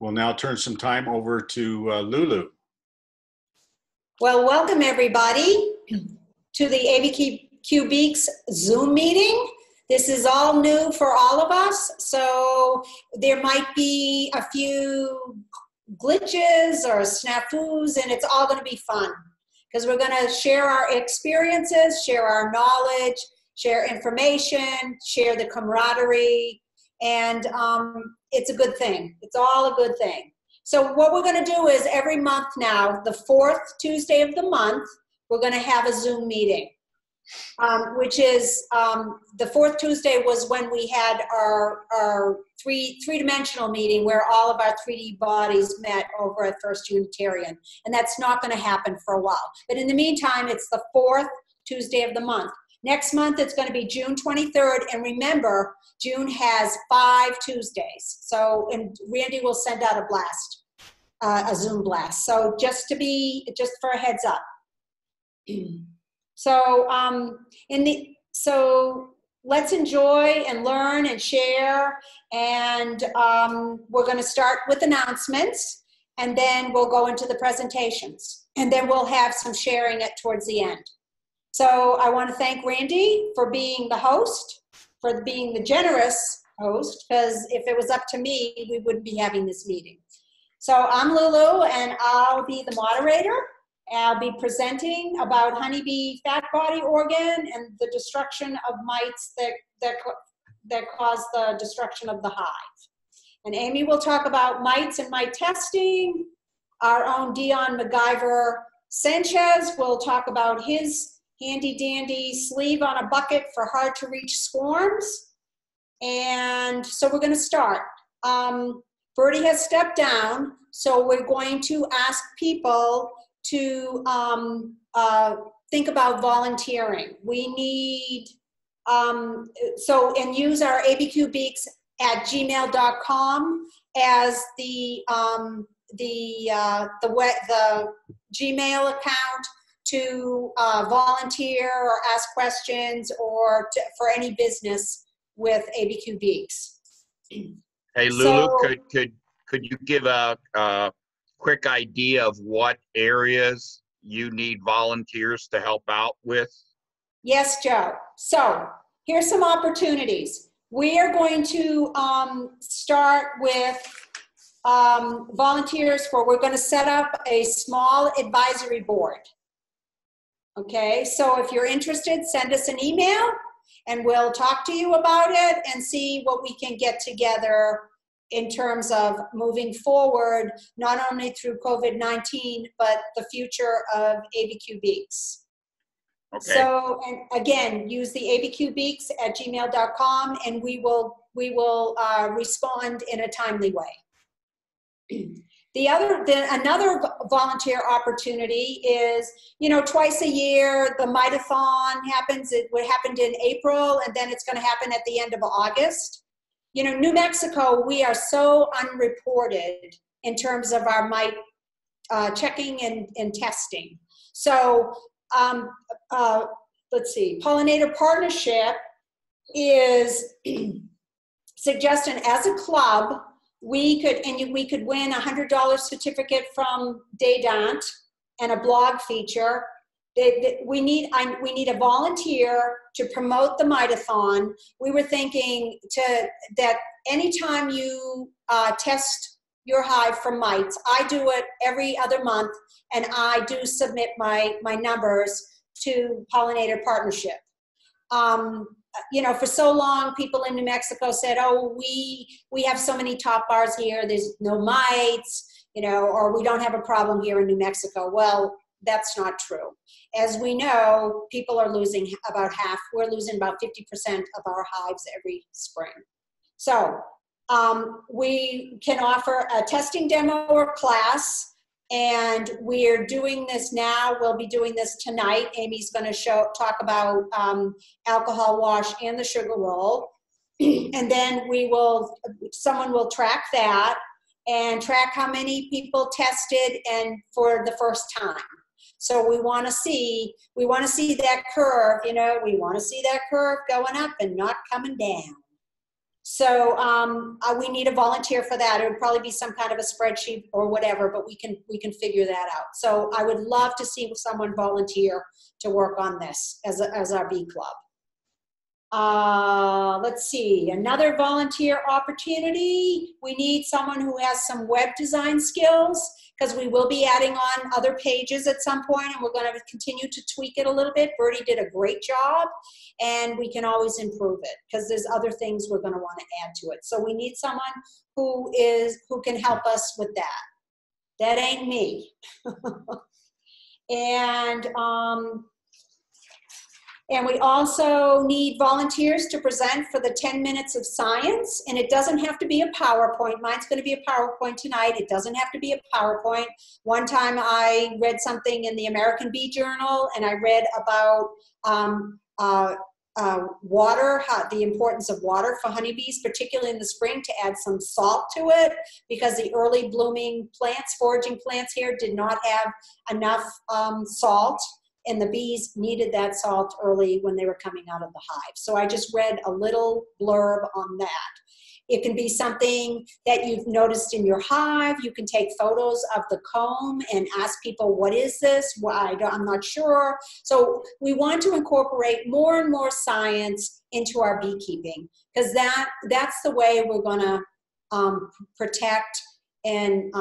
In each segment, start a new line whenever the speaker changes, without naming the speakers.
We'll now turn some time over to Lulu.
Well, welcome everybody to the ABQ Beeks Zoom meeting. This is all new for all of us, so there might be a few glitches or snafus, and it's all going to be fun because we're going to share our experiences, share our knowledge, share information, share the camaraderie, and it's a good thing. It's all a good thing. So what we're going to do is every month now, the fourth Tuesday of the month, we're going to have a Zoom meeting, which is the fourth Tuesday was when we had our three-dimensional meeting where all of our 3D bodies met over at First Unitarian. And that's not going to happen for a while. But in the meantime, it's the fourth Tuesday of the month. Next month, it's going to be June 23rd. And remember, June has 5 Tuesdays. So, and Randy will send out a blast, a Zoom blast. So just for a heads up. So, so let's enjoy and learn and share. And we're going to start with announcements, and then we'll go into the presentations. And then we'll have some sharing towards the end. So I want to thank Randy for being the host, for being the generous host, because if it was up to me, we wouldn't be having this meeting. So I'm Lulu, and I'll be the moderator. I'll be presenting about honeybee fat body organ and the destruction of mites that cause the destruction of the hive. And Amy will talk about mites and mite testing. Our own Dion Sanchez will talk about his handy dandy sleeve on a bucket for hard to reach swarms. And so we're going to start. Bertie has stepped down, so we're going to ask people to think about volunteering. We need, and use our abqbeeks@gmail.com as the Gmail account to volunteer or ask questions or for any business with ABQ Beeks.
Hey Lulu, so, could you give a quick idea of what areas you need volunteers to help out with?
Yes, Joe. So here's some opportunities. We are going to start with volunteers we're going to set up a small advisory board. Okay, so if you're interested, send us an email and we'll talk to you about it and see what we can get together in terms of moving forward, not only through COVID-19, but the future of ABQ Beeks. Okay. So, and again, use the abqbeeks@gmail.com and we will respond in a timely way. Another volunteer opportunity is, twice a year, the mite-a-thon happens. It happened in April, and then it's going to happen at the end of August. New Mexico, we are so unreported in terms of our mite checking and testing. So let's see, Pollinator Partnership is suggesting as a club, we could win a $100 certificate from Daydant and a blog feature. We need a volunteer to promote the mite-a-thon. We were thinking that anytime you test your hive for mites, I do it every other month, and I do submit my numbers to Pollinator Partnership. For so long, people in New Mexico said, oh, we have so many top bars here, there's no mites, or we don't have a problem here in New Mexico. Well, that's not true. As we know, people are losing about half. We're losing about 50% of our hives every spring. So we can offer a testing demo or class, and we're doing this now. We'll be doing this tonight. Amy's going to talk about alcohol wash and the sugar roll. And then someone will track that and track how many people tested and for the first time. So we want to see that curve, we want to see that curve going up and not coming down. So we need a volunteer for that. It would probably be some kind of a spreadsheet or whatever, but we can figure that out. So I would love to see someone volunteer to work on this as our bee club. Let's see, another volunteer opportunity. We need someone who has some web design skills, because we will be adding on other pages at some point, and we're going to continue to tweak it a little bit. Bertie did a great job, and we can always improve it because there's other things we're going to want to add to it. So we need someone who can help us with that. That ain't me. And we also need volunteers to present for the 10 minutes of science. And it doesn't have to be a PowerPoint. Mine's going to be a PowerPoint tonight. It doesn't have to be a PowerPoint. One time I read something in the American Bee Journal, and I read about water, the importance of water for honeybees, particularly in the spring, to add some salt to it, because the early blooming plants, foraging plants here, did not have enough salt. And the bees needed that salt early when they were coming out of the hive. So I just read a little blurb on that. It can be something that you've noticed in your hive. You can take photos of the comb and ask people, what is this? Why? I'm not sure. So we want to incorporate more and more science into our beekeeping, because that's the way we're going to protect and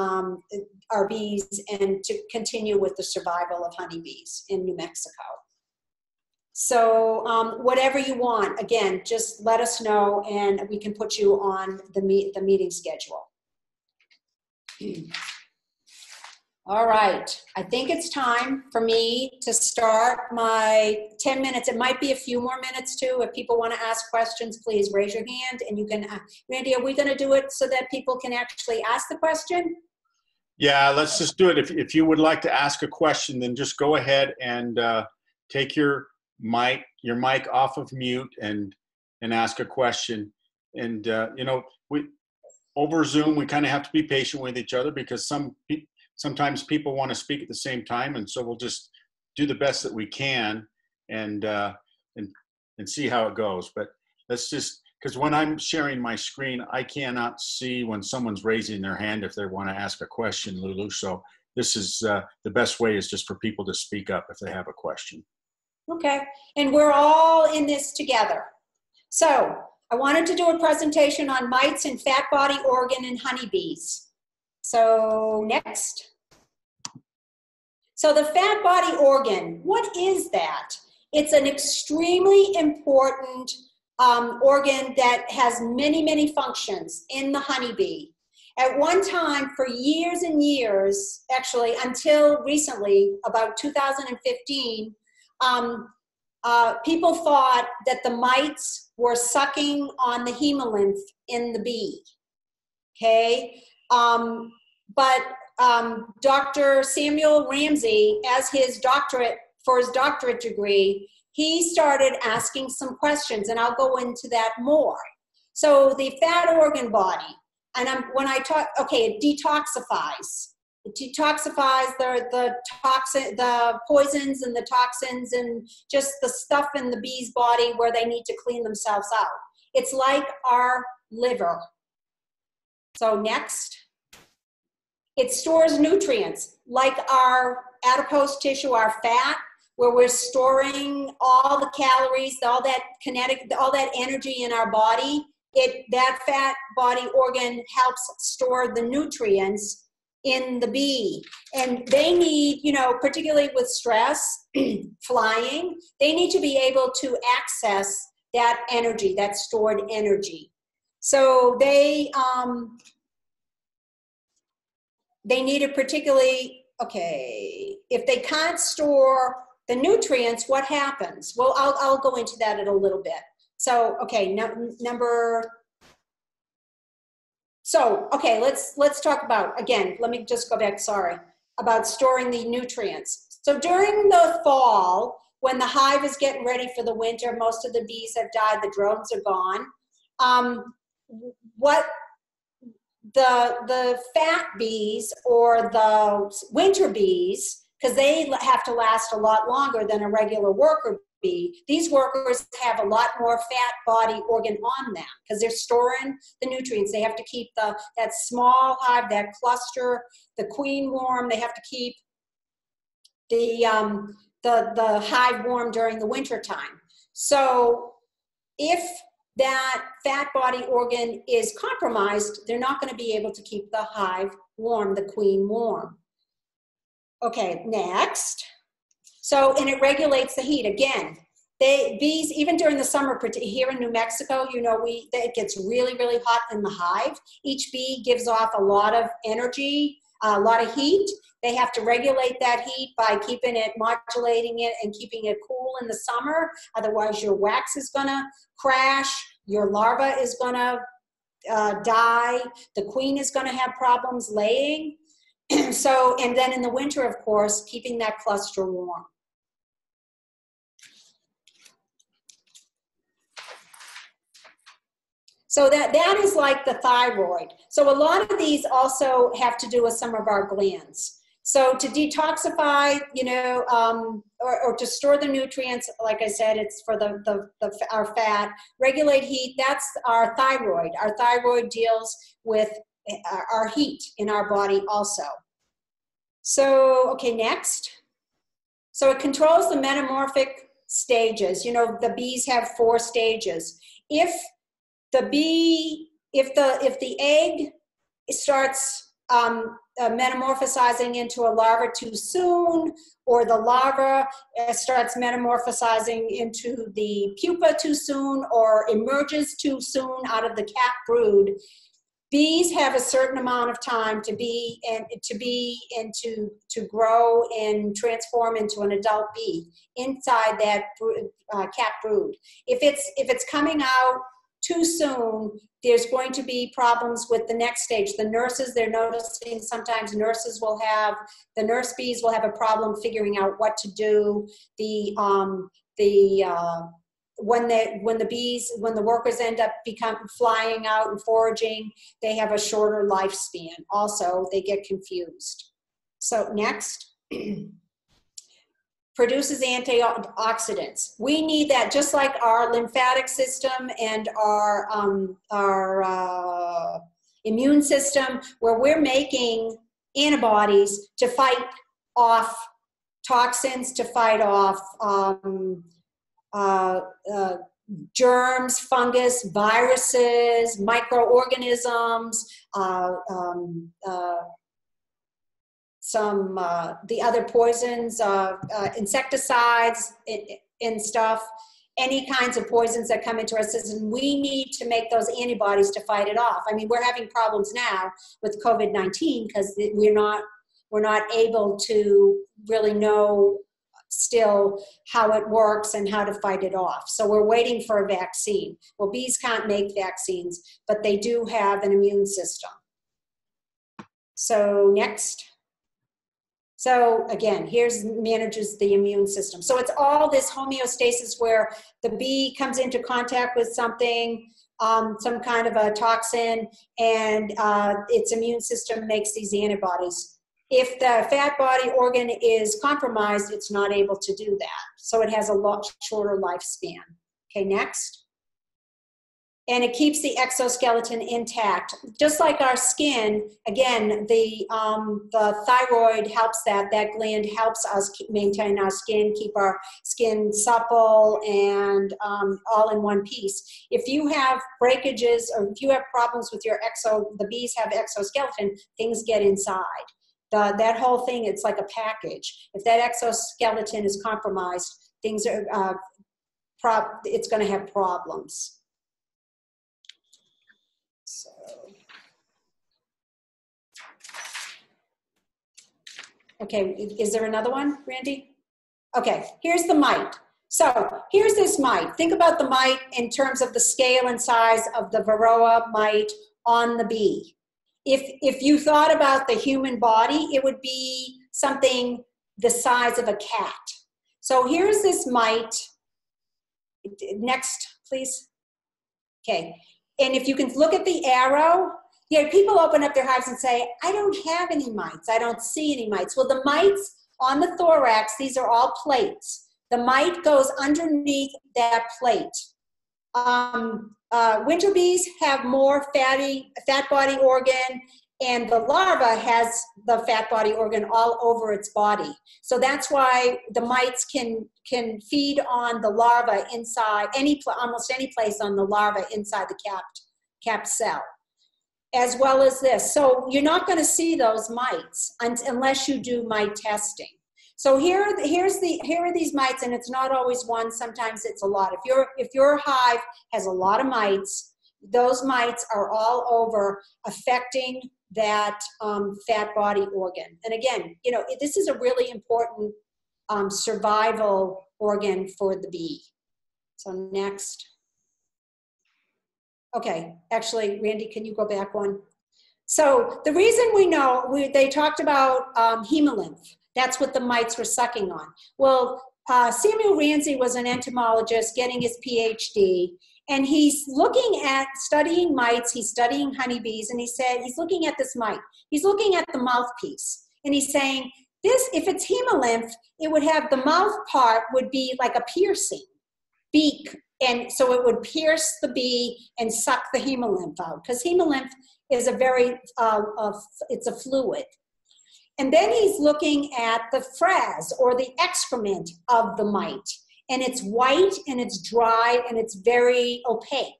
our bees, and to continue with the survival of honeybees in New Mexico. So whatever you want, again, just let us know and we can put you on the meeting schedule. All right, I think it's time for me to start my 10 minutes. It might be a few more minutes too. If people want to ask questions, please raise your hand and you can, Randy, are we going to do it so that people can actually ask the question?
Yeah, let's just do it. If you would like to ask a question, then just go ahead and take your mic off of mute and ask a question. And you know, over Zoom, we kind of have to be patient with each other, because sometimes people want to speak at the same time, and so we'll just do the best that we can and see how it goes. But let's just, because when I'm sharing my screen, I cannot see when someone's raising their hand if they want to ask a question, Lulu. So this is the best way is just for people to speak up if they have a question.
Okay, and we're all in this together. So I wanted to do a presentation on mites and fat body organ in honeybees. So next. So the fat body organ, what is that? It's an extremely important organ that has many, many functions in the honeybee. At one time, for years and years, actually until recently, about 2015, people thought that the mites were sucking on the hemolymph in the bee, okay? But Dr. Samuel Ramsey, as his doctorate degree, he started asking some questions, and I'll go into that more. So the fat organ body, and when I talk, okay, it detoxifies. It detoxifies the poisons and the toxins and just the stuff in the bee's body where they need to clean themselves out. It's like our liver. So next. It stores nutrients like our adipose tissue, our fat, where we're storing all the calories, all that energy in our body. That fat body organ helps store the nutrients in the bee. And they need, you know, particularly with stress, flying, they need to be able to access that energy, that stored energy. So they need it particularly, okay, if they can't store the nutrients, what happens? Well, I'll go into that in a little bit. So, okay, let's talk about, again, let me just go back, sorry, about storing the nutrients. So during the fall, when the hive is getting ready for the winter, most of the bees have died, the drones are gone, the fat bees or the winter bees, because they have to last a lot longer than a regular worker bee, these workers have a lot more fat body organ on them because they're storing the nutrients. They have to keep that small hive, that cluster, the queen warm. They have to keep the hive warm during the winter time. So if that fat body organ is compromised, they're not going to be able to keep the hive warm, the queen warm. Okay, next. So, and it regulates the heat. Again, bees, even during the summer, here in New Mexico, you know, it gets really, really hot in the hive. Each bee gives off a lot of energy, a lot of heat. They have to regulate that heat by modulating it and keeping it cool in the summer. Otherwise, your wax is going to crash. Your larva is going to die. The queen is going to have problems laying. So, and then in the winter, of course, keeping that cluster warm. So that is like the thyroid. So a lot of these also have to do with some of our glands. So to detoxify, you know, or to store the nutrients, like I said, it's for our fat. Regulate heat, that's our thyroid. Our thyroid deals with our heat in our body also. So, okay, next. So it controls the metamorphic stages. You know, the bees have 4 stages. If the egg starts metamorphosizing into a larva too soon, or the larva starts metamorphosizing into the pupa too soon, or emerges too soon out of the cap brood, bees have a certain amount of time to grow and transform into an adult bee inside that cap brood. If it's coming out too soon, there's going to be problems with the next stage. The nurses, they're noticing sometimes the nurse bees will have a problem figuring out what to do. When the workers end up flying out and foraging, they have a shorter lifespan. Also, they get confused. So next. Produces antioxidants. We need that just like our lymphatic system and our immune system, where we're making antibodies to fight off toxins, to fight off germs, fungus, viruses, microorganisms, the other poisons, insecticides and stuff, any kinds of poisons that come into our system. We need to make those antibodies to fight it off. I mean, we're having problems now with COVID-19 because we're not able to really know still how it works and how to fight it off. So we're waiting for a vaccine. Well, bees can't make vaccines, but they do have an immune system. So next. So again, manages the immune system. So it's all this homeostasis where the bee comes into contact with something, some kind of a toxin, and its immune system makes these antibodies. If the fat body organ is compromised, it's not able to do that. So it has a lot shorter lifespan. Okay, next. And it keeps the exoskeleton intact. Just like our skin, again, the thyroid helps that gland helps us maintain our skin, keep our skin supple and all in one piece. If you have breakages or if you have problems with your the bees have exoskeleton, things get inside. That whole thing, it's like a package. If that exoskeleton is compromised, things are, it's gonna have problems. So, okay, is there another one, Randy? Okay, here's the mite. So here's this mite. Think about the mite in terms of the scale and size of the Varroa mite on the bee. If you thought about the human body, it would be something the size of a cat. So here's this mite. Next, please. Okay. And if you can look at the arrow, yeah, people open up their hives and say, I don't have any mites. I don't see any mites. Well, the mites on the thorax, these are all plates. The mite goes underneath that plate. Winter bees have more fat body organ, and the larva has the fat body organ all over its body. So that's why the mites can feed on the larva inside almost any place on the larva inside the capped cell, as well as this. So you're not going to see those mites unless you do mite testing. So here are these mites, and it's not always one. Sometimes it's a lot. If your hive has a lot of mites, those mites are all over, affecting that fat body organ. And again, you know, this is a really important survival organ for the bee. So next. Okay, actually, Randy, can you go back one? So the reason we know, they talked about hemolymph. That's what the mites were sucking on. Well, Samuel Ramsey was an entomologist getting his PhD, and he's looking at studying mites, he's studying honeybees, and he said, he's looking at this mite. He's looking at the mouthpiece, and he's saying, if it's hemolymph, it would have, the mouth part would be like a piercing beak, and so it would pierce the bee and suck the hemolymph out, because hemolymph is a very, it's a fluid. And then he's looking at the frass, or the excrement of the mite. And it's white, and it's dry, and it's very opaque.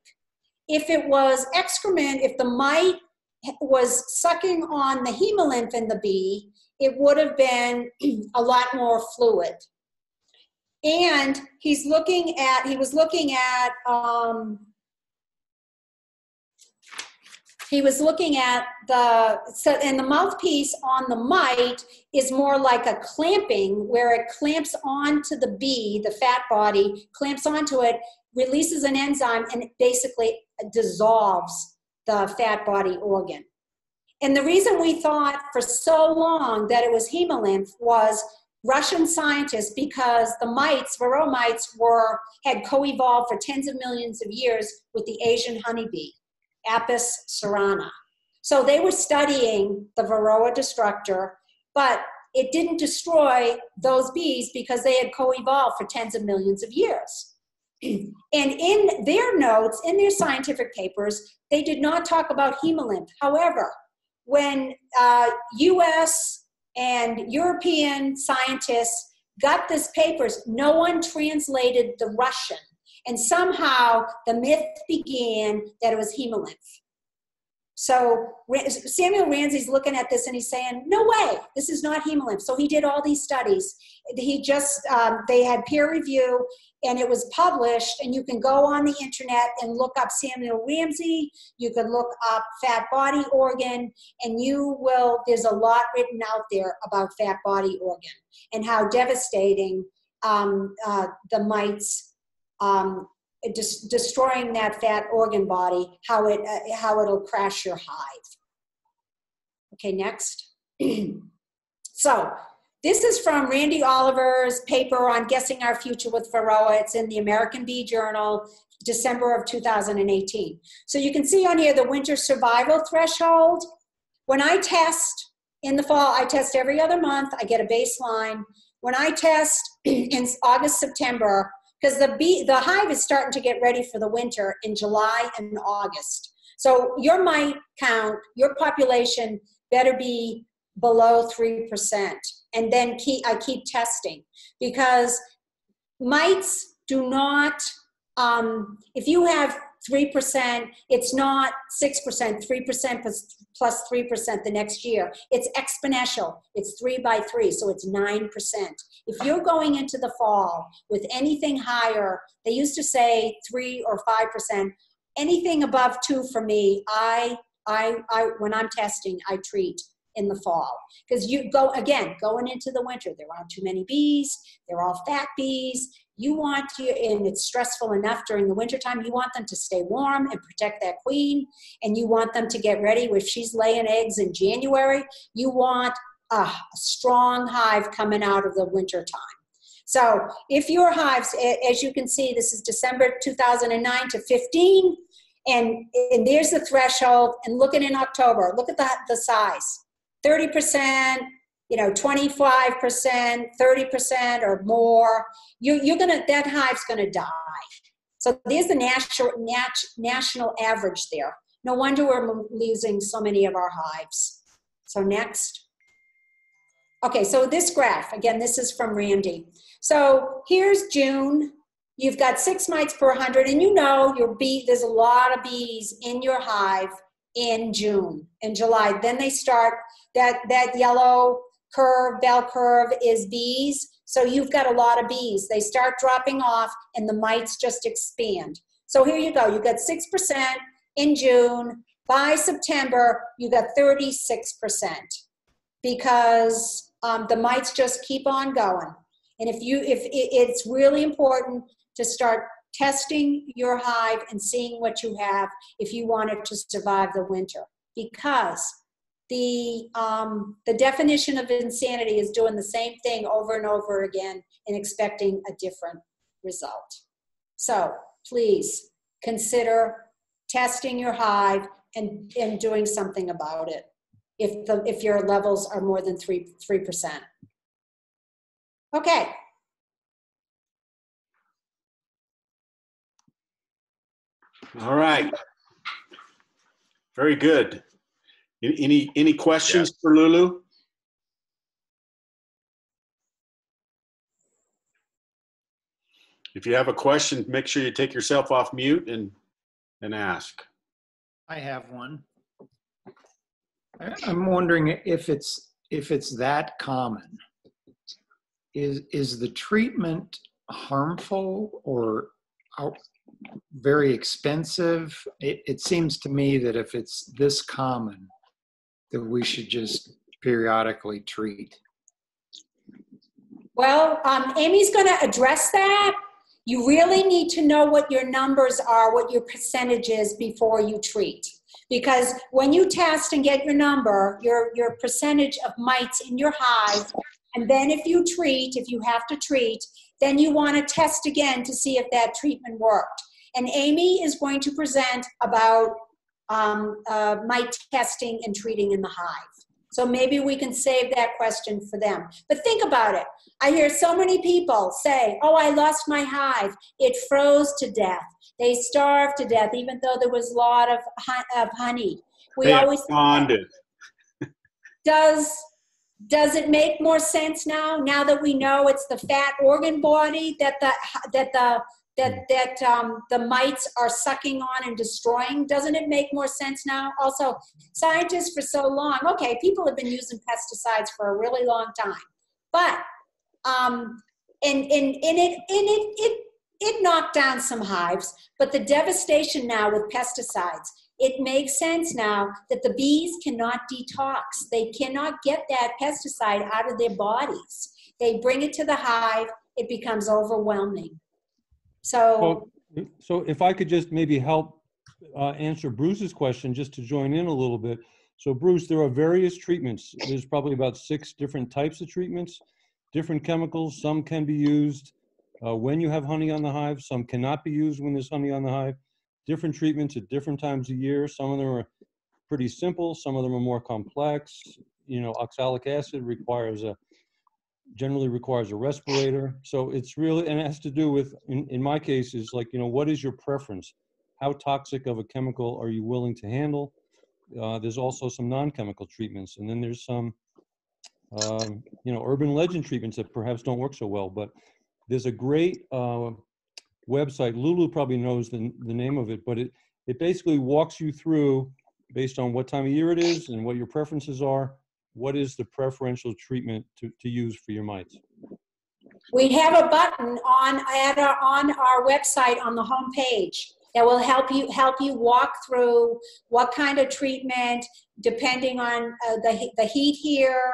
If it was excrement, if the mite was sucking on the hemolymph in the bee, it would have been a lot more fluid. And he was looking at and the mouthpiece on the mite is more like a clamping, where it clamps onto the bee, the fat body, clamps onto it, releases an enzyme, and it basically dissolves the fat body organ. And the reason we thought for so long that it was hemolymph was Russian scientists, because the mites, Varroa mites, had co-evolved for tens of millions of years with the Asian honeybee, Apis cerana. So they were studying the Varroa destructor, but it didn't destroy those bees because they had co-evolved for tens of millions of years. And in their notes, in their scientific papers, they did not talk about hemolymph. However, when US and European scientists got these papers, no one translated the Russian. And somehow the myth began that it was hemolymph. So Samuel Ramsey's looking at this and he's saying, no way, this is not hemolymph. So he did all these studies. They had peer review, and it was published, and you can go on the internet and look up Samuel Ramsey, you can look up fat body organ, and there's a lot written out there about fat body organ and how devastating the mites, destroying that fat organ body, how it'll crash your hive. Okay, next. So this is from Randy Oliver's paper on Guessing Our Future with Varroa. It's in the American Bee Journal, December of 2018. So you can see on here the winter survival threshold. When I test in the fall, I test every other month. I get a baseline. When I test in August, September, because the hive is starting to get ready for the winter in July and August. So your mite count, your population better be below 3%. And then I keep testing, because mites do not, if you have 3%, it's not 6%, 3% plus 3% the next year. It's exponential. It's 3 by 3, so it's 9%. If you're going into the fall with anything higher, they used to say 3 or 5%, anything above 2 for me, when I'm testing, I treat in the fall. Because going into the winter, there aren't too many bees, they're all fat bees. And it's stressful enough during the wintertime. You want them to stay warm and protect that queen, and you want them to get ready. If she's laying eggs in January, you want a strong hive coming out of the wintertime. So if your hives, as you can see, this is December 2009 to 15, and there's the threshold, and look at in October, look at the size. 30%, 25%, 30% or more, that hive's gonna die. So there's the national average there. No wonder we're losing so many of our hives. So next. Okay, so this graph, again, this is from Randy. So here's June. You've got 6 mites per 100, and there's a lot of bees in your hive in June and July. Then they start, that yellow curve, bell curve is bees. So you've got a lot of bees. They start dropping off and the mites just expand. So here you go. You got 6% in June. By September, you got 36% because the mites just keep on going. And it's really important to start testing your hive and seeing what you have if you want it to survive the winter, because the definition of insanity is doing the same thing over and over again and expecting a different result. So please consider testing your hive and doing something about it if your levels are more than 3%. Okay.
All right. Very good. Any questions for Lulu? If you have a question, make sure you take yourself off mute and ask.
I have one. I'm wondering if it's that common. Is the treatment harmful or very expensive? It seems to me that if it's this common, that we should just periodically treat.
Well, Amy's going to address that. You really need to know what your numbers are, what your percentage is before you treat. Because when you test and get your number, your percentage of mites in your hive, and then if you have to treat, then you want to test again to see if that treatment worked. And Amy is going to present about mite testing and treating in the hive. So maybe we can save that question for them. But think about it. I hear so many people say, oh, I lost my hive. It froze to death. They starved to death, even though there was a lot of honey. We always
bonded.
Does it make more sense now that we know it's the fat organ body that the mites are sucking on and destroying? Doesn't it make more sense now? Also, scientists for so long, okay, people have been using pesticides for a really long time, but it knocked down some hives, but the devastation now with pesticides, it makes sense now that the bees cannot detox. They cannot get that pesticide out of their bodies. They bring it to the hive, it becomes overwhelming. So
if I could just maybe help answer Bruce's question, just to join in a little bit. So Bruce, there are various treatments. There's probably about 6 different types of treatments, different chemicals. Some can be used when you have honey on the hive. Some cannot be used when there's honey on the hive. Different treatments at different times of year. Some of them are pretty simple. Some of them are more complex. Oxalic acid generally requires a respirator. So it's really, and it has to do with, in my case, is like, what is your preference? How toxic of a chemical are you willing to handle? There's also some non-chemical treatments. And then there's some, urban legend treatments that perhaps don't work so well. But there's a great website, Lulu probably knows the name of it, but it basically walks you through, based on what time of year it is and what your preferences are, what is the preferential treatment to use for your mites?
We have a button on our website on the home page that will help you walk through what kind of treatment, depending on the heat here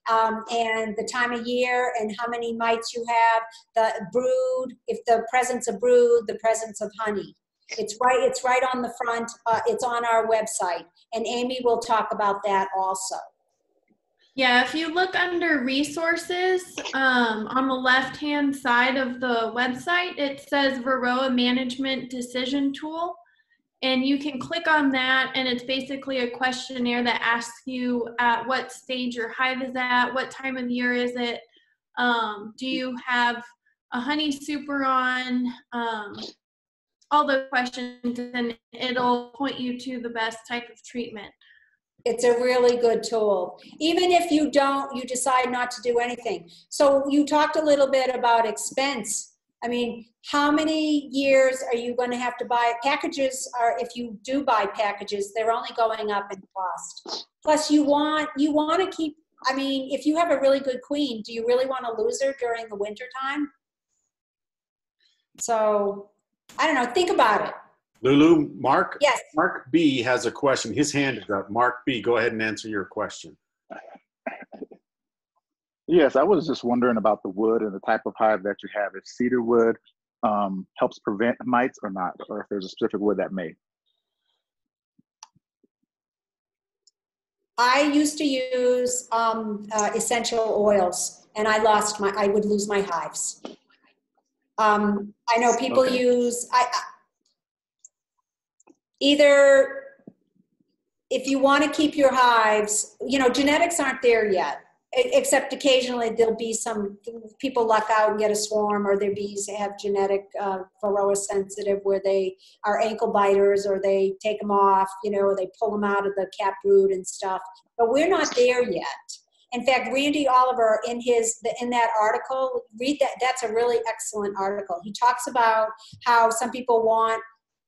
and the time of year and how many mites you have, the brood, if the presence of brood, the presence of honey. It's right on the front. It's on our website, and Amy will talk about that also.
Yeah, if you look under resources, on the left-hand side of the website, it says Varroa Management Decision Tool. And you can click on that, and it's basically a questionnaire that asks you at what stage your hive is at, what time of year is it, do you have a honey super on, all those questions, and it'll point you to the best type of treatment.
It's a really good tool. Even if you decide not to do anything. So you talked a little bit about expense. I mean, how many years are you going to have to buy packages? Or if you do buy packages, they're only going up in cost. Plus you want to keep, I mean, if you have a really good queen, do you really want to lose her during the winter time? So I don't know, think about it.
Lulu, Mark?
Yes.
Mark B has a question. His hand is up. Mark B, go ahead and answer your question.
Yes, I was just wondering about the wood and the type of hive that you have. If cedar wood helps prevent mites or not, or if there's a specific wood that may.
I used to use essential oils, and I would lose my hives. I know people use, either if you want to keep your hives, you know, genetics aren't there yet, except occasionally there'll be some people luck out and get a swarm, or their bees have genetic Varroa sensitive where they are ankle biters, or they take them off, you know, or they pull them out of the cap brood and stuff. But we're not there yet. In fact, Randy Oliver, in that article, read that. That's a really excellent article. He talks about how some people want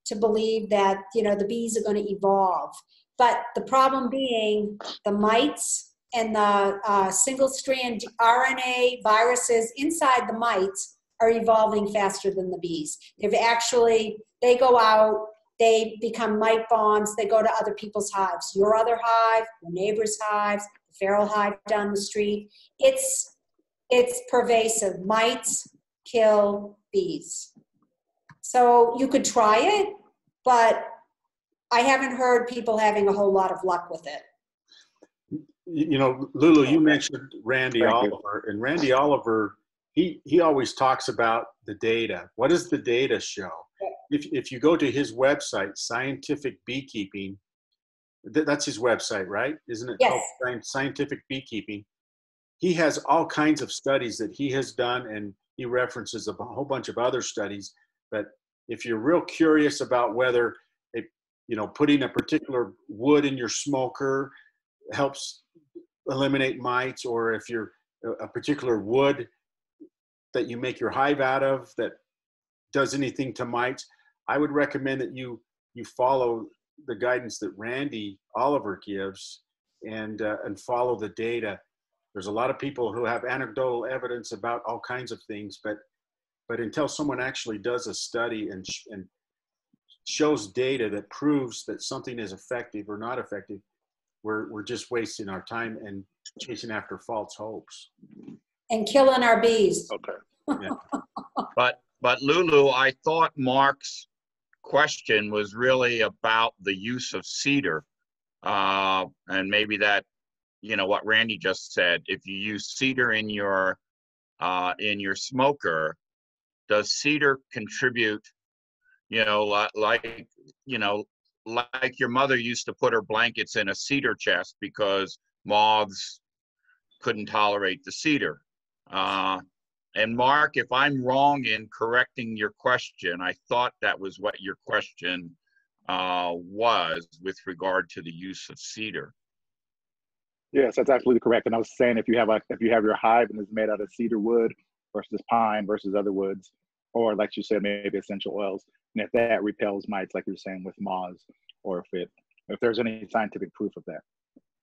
to believe that, you know, the bees are going to evolve. But the problem being the mites and the single-strand RNA viruses inside the mites are evolving faster than the bees. They go out, they become mite bombs, they go to other people's hives. Your other hive, your neighbor's hives, the feral hive down the street. It's pervasive. Mites kill bees. So you could try it, but I haven't heard people having a whole lot of luck with it.
You know, Lulu, you mentioned Randy Oliver, and Randy Oliver, he always talks about the data. What does the data show? If you go to his website, Scientific Beekeeping, that's his website, right? Isn't it?
Yes.
Called Scientific Beekeeping. He has all kinds of studies that he has done, and he references a whole bunch of other studies. But if you're real curious about whether putting a particular wood in your smoker helps eliminate mites, or if you're a particular wood that you make your hive out of that does anything to mites, I would recommend that you follow the guidance that Randy Oliver gives and follow the data. There's a lot of people who have anecdotal evidence about all kinds of things, but until someone actually does a study and shows data that proves that something is effective or not effective, we're just wasting our time and chasing after false hopes
and killing our bees.
Okay.
Yeah.
But Lulu, I thought Mark's question was really about the use of cedar, and maybe that, what Randy just said. If you use cedar in your smoker, does cedar contribute? Like your mother used to put her blankets in a cedar chest because moths couldn't tolerate the cedar. And Mark, if I'm wrong in correcting your question, I thought that was what your question was with regard to the use of cedar.
Yes, that's absolutely correct. And I was saying, if you have your hive and it's made out of cedar wood versus pine versus other woods, or like you said, maybe essential oils, and if that repels mites, like you're saying with moths, or if there's any scientific proof of that.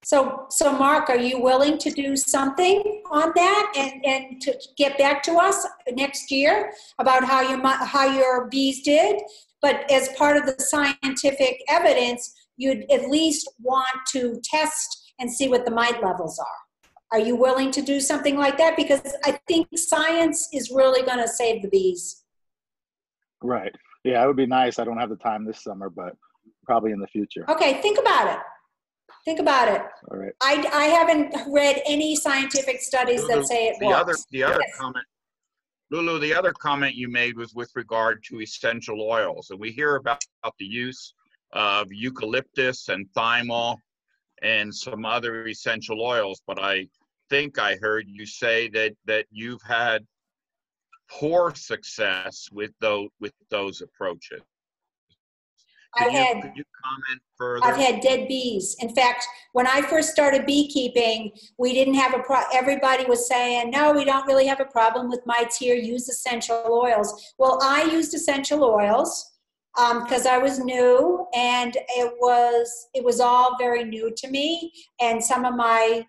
So Mark, are you willing to do something on that and to get back to us next year about how your bees did? But as part of the scientific evidence, you'd at least want to test and see what the mite levels are. Are you willing to do something like that? Because I think science is really going to save the bees.
Right. Yeah, it would be nice. I don't have the time this summer, but probably in the future.
Okay, think about it. Think about it.
All right.
I haven't read any scientific studies that say it works.
The other comment, Lulu, the other comment you made was with regard to essential oils, and we hear about the use of eucalyptus and thymol and some other essential oils, but I think I heard you say that you've had poor success with those approaches. Could you comment further?
I've had dead bees. In fact, when I first started beekeeping, we didn't have everybody was saying, no, we don't really have a problem with mites here, use essential oils. Well, I used essential oils because I was new, and it was all very new to me. And some of my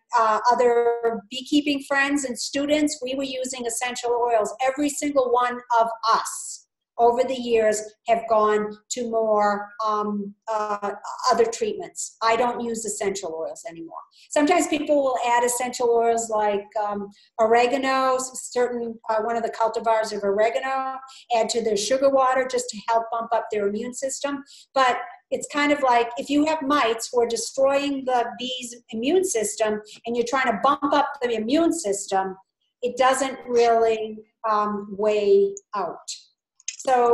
other beekeeping friends and students, we were using essential oils. Every single one of us over the years have gone to more other treatments. I don't use essential oils anymore. Sometimes people will add essential oils like oregano, one of the cultivars of oregano, add to their sugar water just to help bump up their immune system. But it's kind of like if you have mites who are destroying the bee's immune system and you're trying to bump up the immune system, it doesn't really weigh out. So,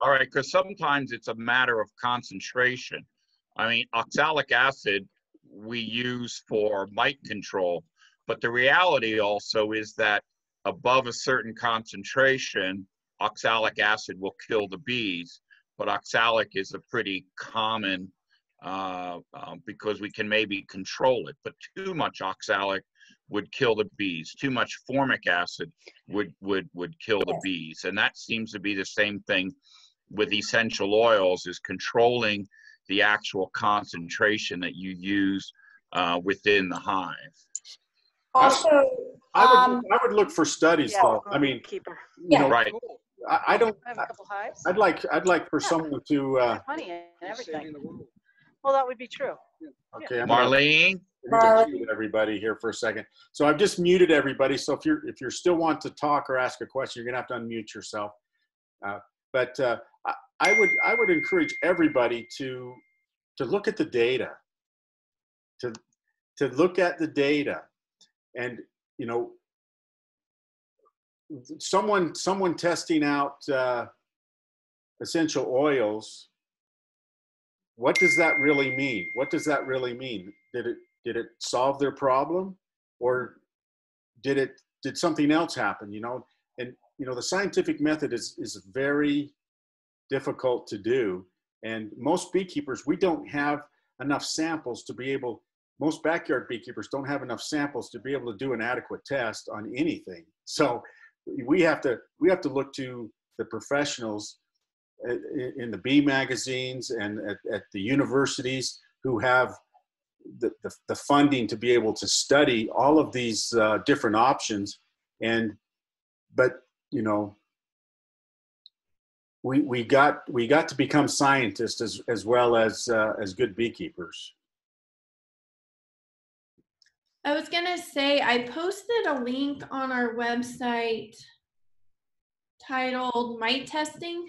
all right, because sometimes it's a matter of concentration. I mean, oxalic acid we use for mite control, but the reality also is that above a certain concentration, oxalic acid will kill the bees, but oxalic is a pretty common, because we can maybe control it, but too much oxalic would kill the bees. Too much formic acid would kill the bees. And that seems to be the same thing with essential oils, is controlling the actual concentration that you use within the hive.
Also,
I would look for studies, though. I mean, you know,
right.
I don't.
I have a couple hives.
I'd like for someone to.
Money and everything. Well, that would be true.
Okay,
Marlene.
Mute everybody here for a second. So I've just muted everybody. So if you're still want to talk or ask a question, you're gonna have to unmute yourself. But I would encourage everybody to look at the data. To look at the data, and you know, someone testing out essential oils. What does that really mean? What does that really mean? Did it solve their problem, or did something else happen? You know, and you know the scientific method is very difficult to do, and most beekeepers, we don't have enough samples to be able. Most backyard beekeepers don't have enough samples to be able to do an adequate test on anything. So we have to look to the professionals in the bee magazines and at the universities who have the funding to be able to study all of these different options. But you know, we got to become scientists as well as good beekeepers.
I was gonna say, I posted a link on our website titled Mite Testing.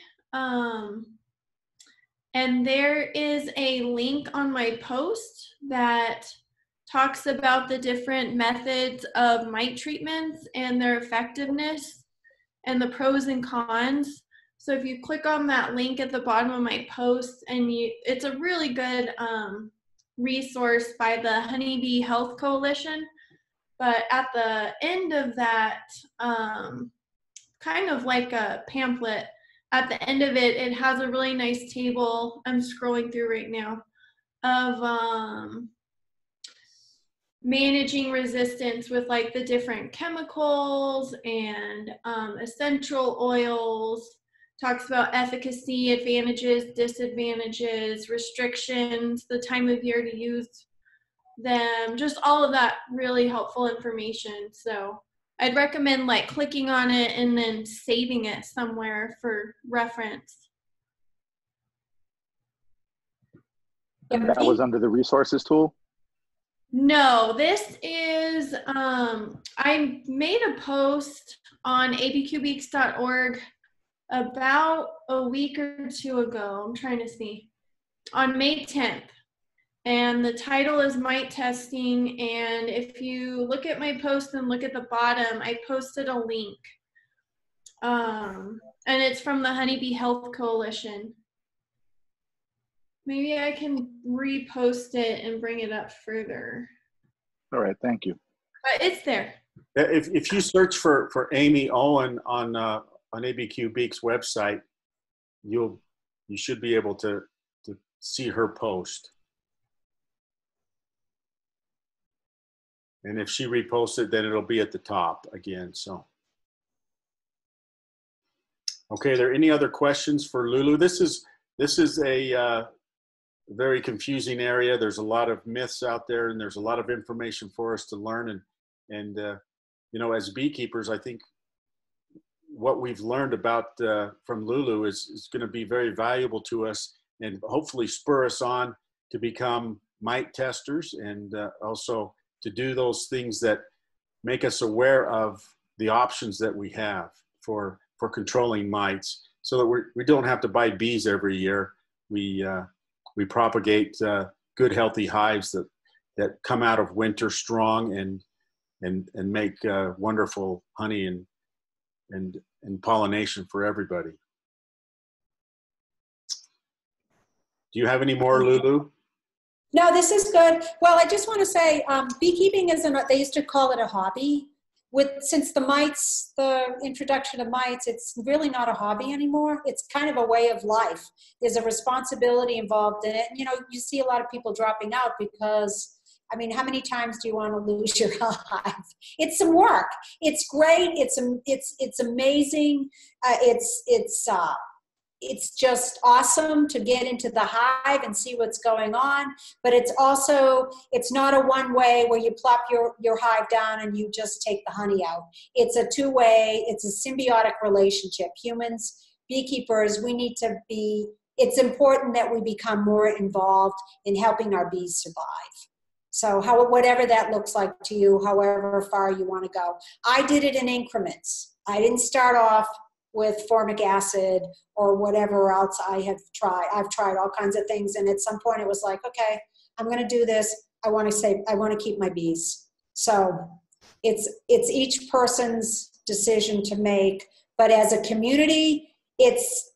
And there is a link on my post that talks about the different methods of mite treatments and their effectiveness and the pros and cons. So if you click on that link at the bottom of my post, and it's a really good resource by the Honeybee Health Coalition. But at the end of that, kind of like a pamphlet, at the end of it, it has a really nice table, I'm scrolling through right now, of managing resistance with like the different chemicals and essential oils. Talks about efficacy, advantages, disadvantages, restrictions, the time of year to use them, just all of that really helpful information. So I'd recommend like clicking on it and then saving it somewhere for reference.
That was under the resources tool?
No, this is, I made a post on abqbeeks.org about a week or two ago. I'm trying to see. On May 10th. And the title is Mite Testing. And if you look at my post and look at the bottom, I posted a link. And it's from the Honeybee Health Coalition. Maybe I can repost it and bring it up further.
All right, thank you.
But it's there.
If you search for Amy Owen on ABQ Beeks website, you should be able to see her post. And if she reposts it, then it'll be at the top again. So, okay, are there any other questions for Lulu? This is a very confusing area. There's a lot of myths out there, and there's a lot of information for us to learn. And you know, as beekeepers, I think what we've learned about from Lulu is going to be very valuable to us, and hopefully spur us on to become mite testers, and also to do those things that make us aware of the options that we have for controlling mites, so that we don't have to buy bees every year. We propagate good, healthy hives that come out of winter strong and make wonderful honey and pollination for everybody. Do you have any more, Lulu?
No, this is good. Well, I just want to say beekeeping they used to call it a hobby. Since the introduction of mites, it's really not a hobby anymore. It's kind of a way of life. There's a responsibility involved in it. And, you know, you see a lot of people dropping out because, I mean, how many times do you want to lose your hive? It's some work. It's great. It's amazing. It's just awesome to get into the hive and see what's going on. But it's not a one way where you plop your hive down and you just take the honey out. It's a two-way, it's a symbiotic relationship. Humans, beekeepers, it's important that we become more involved in helping our bees survive. So whatever that looks like to you, however far you want to go. I did it in increments. I didn't start off with formic acid or whatever else I have tried. I've tried all kinds of things, and at some point it was like, okay, I'm going to do this. I want to keep my bees. So it's each person's decision to make, but as a community, it's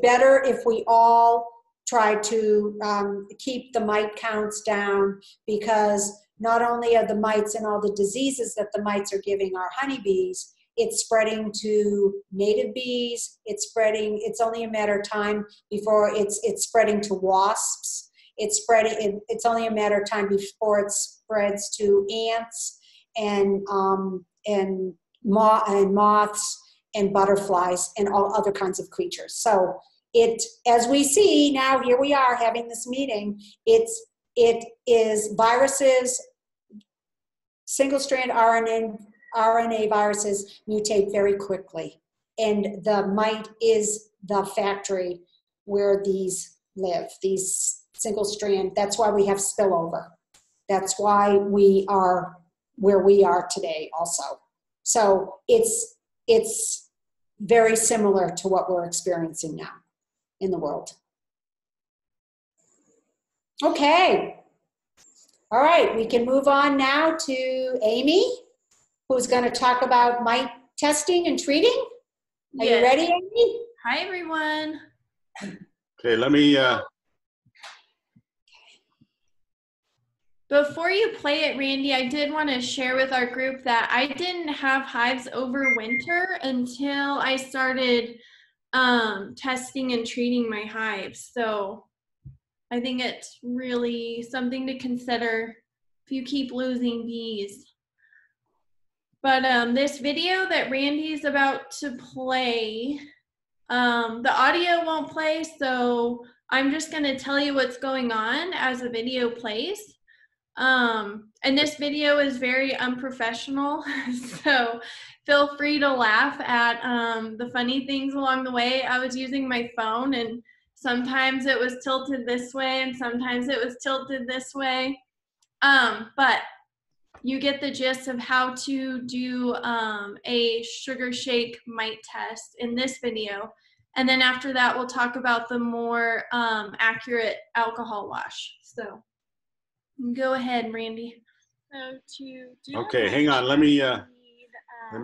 better if we all try to keep the mite counts down, because not only are the mites and all the diseases that the mites are giving our honeybees, it's spreading to native bees. It's only a matter of time before it's spreading to wasps. It's only a matter of time before it spreads to ants and moths and butterflies and all other kinds of creatures. So as we see now, here we are having this meeting. It is viruses, single-strand RNA viruses mutate very quickly, and the mite is the factory where these live, these single strand. That's why we have spillover. That's why we are where we are today also. So it's very similar to what we're experiencing now in the world. Okay. All right, we can move on now to Amy, who's going to talk about mite testing and treating. Are you ready, Amy?
Hi, everyone.
Okay, let me...
Before you play it, Randy, I did want to share with our group that I didn't have hives over winter until I started testing and treating my hives. So I think it's really something to consider if you keep losing bees. But this video that Randy's about to play, the audio won't play, so I'm just going to tell you what's going on as the video plays. And this video is very unprofessional, so feel free to laugh at the funny things along the way. I was using my phone, and sometimes it was tilted this way, and sometimes it was tilted this way. But you get the gist of how to do a sugar shake mite test in this video. And then after that, we'll talk about the more accurate alcohol wash. So go ahead, Randy.
So to do
Okay, hang on. Let me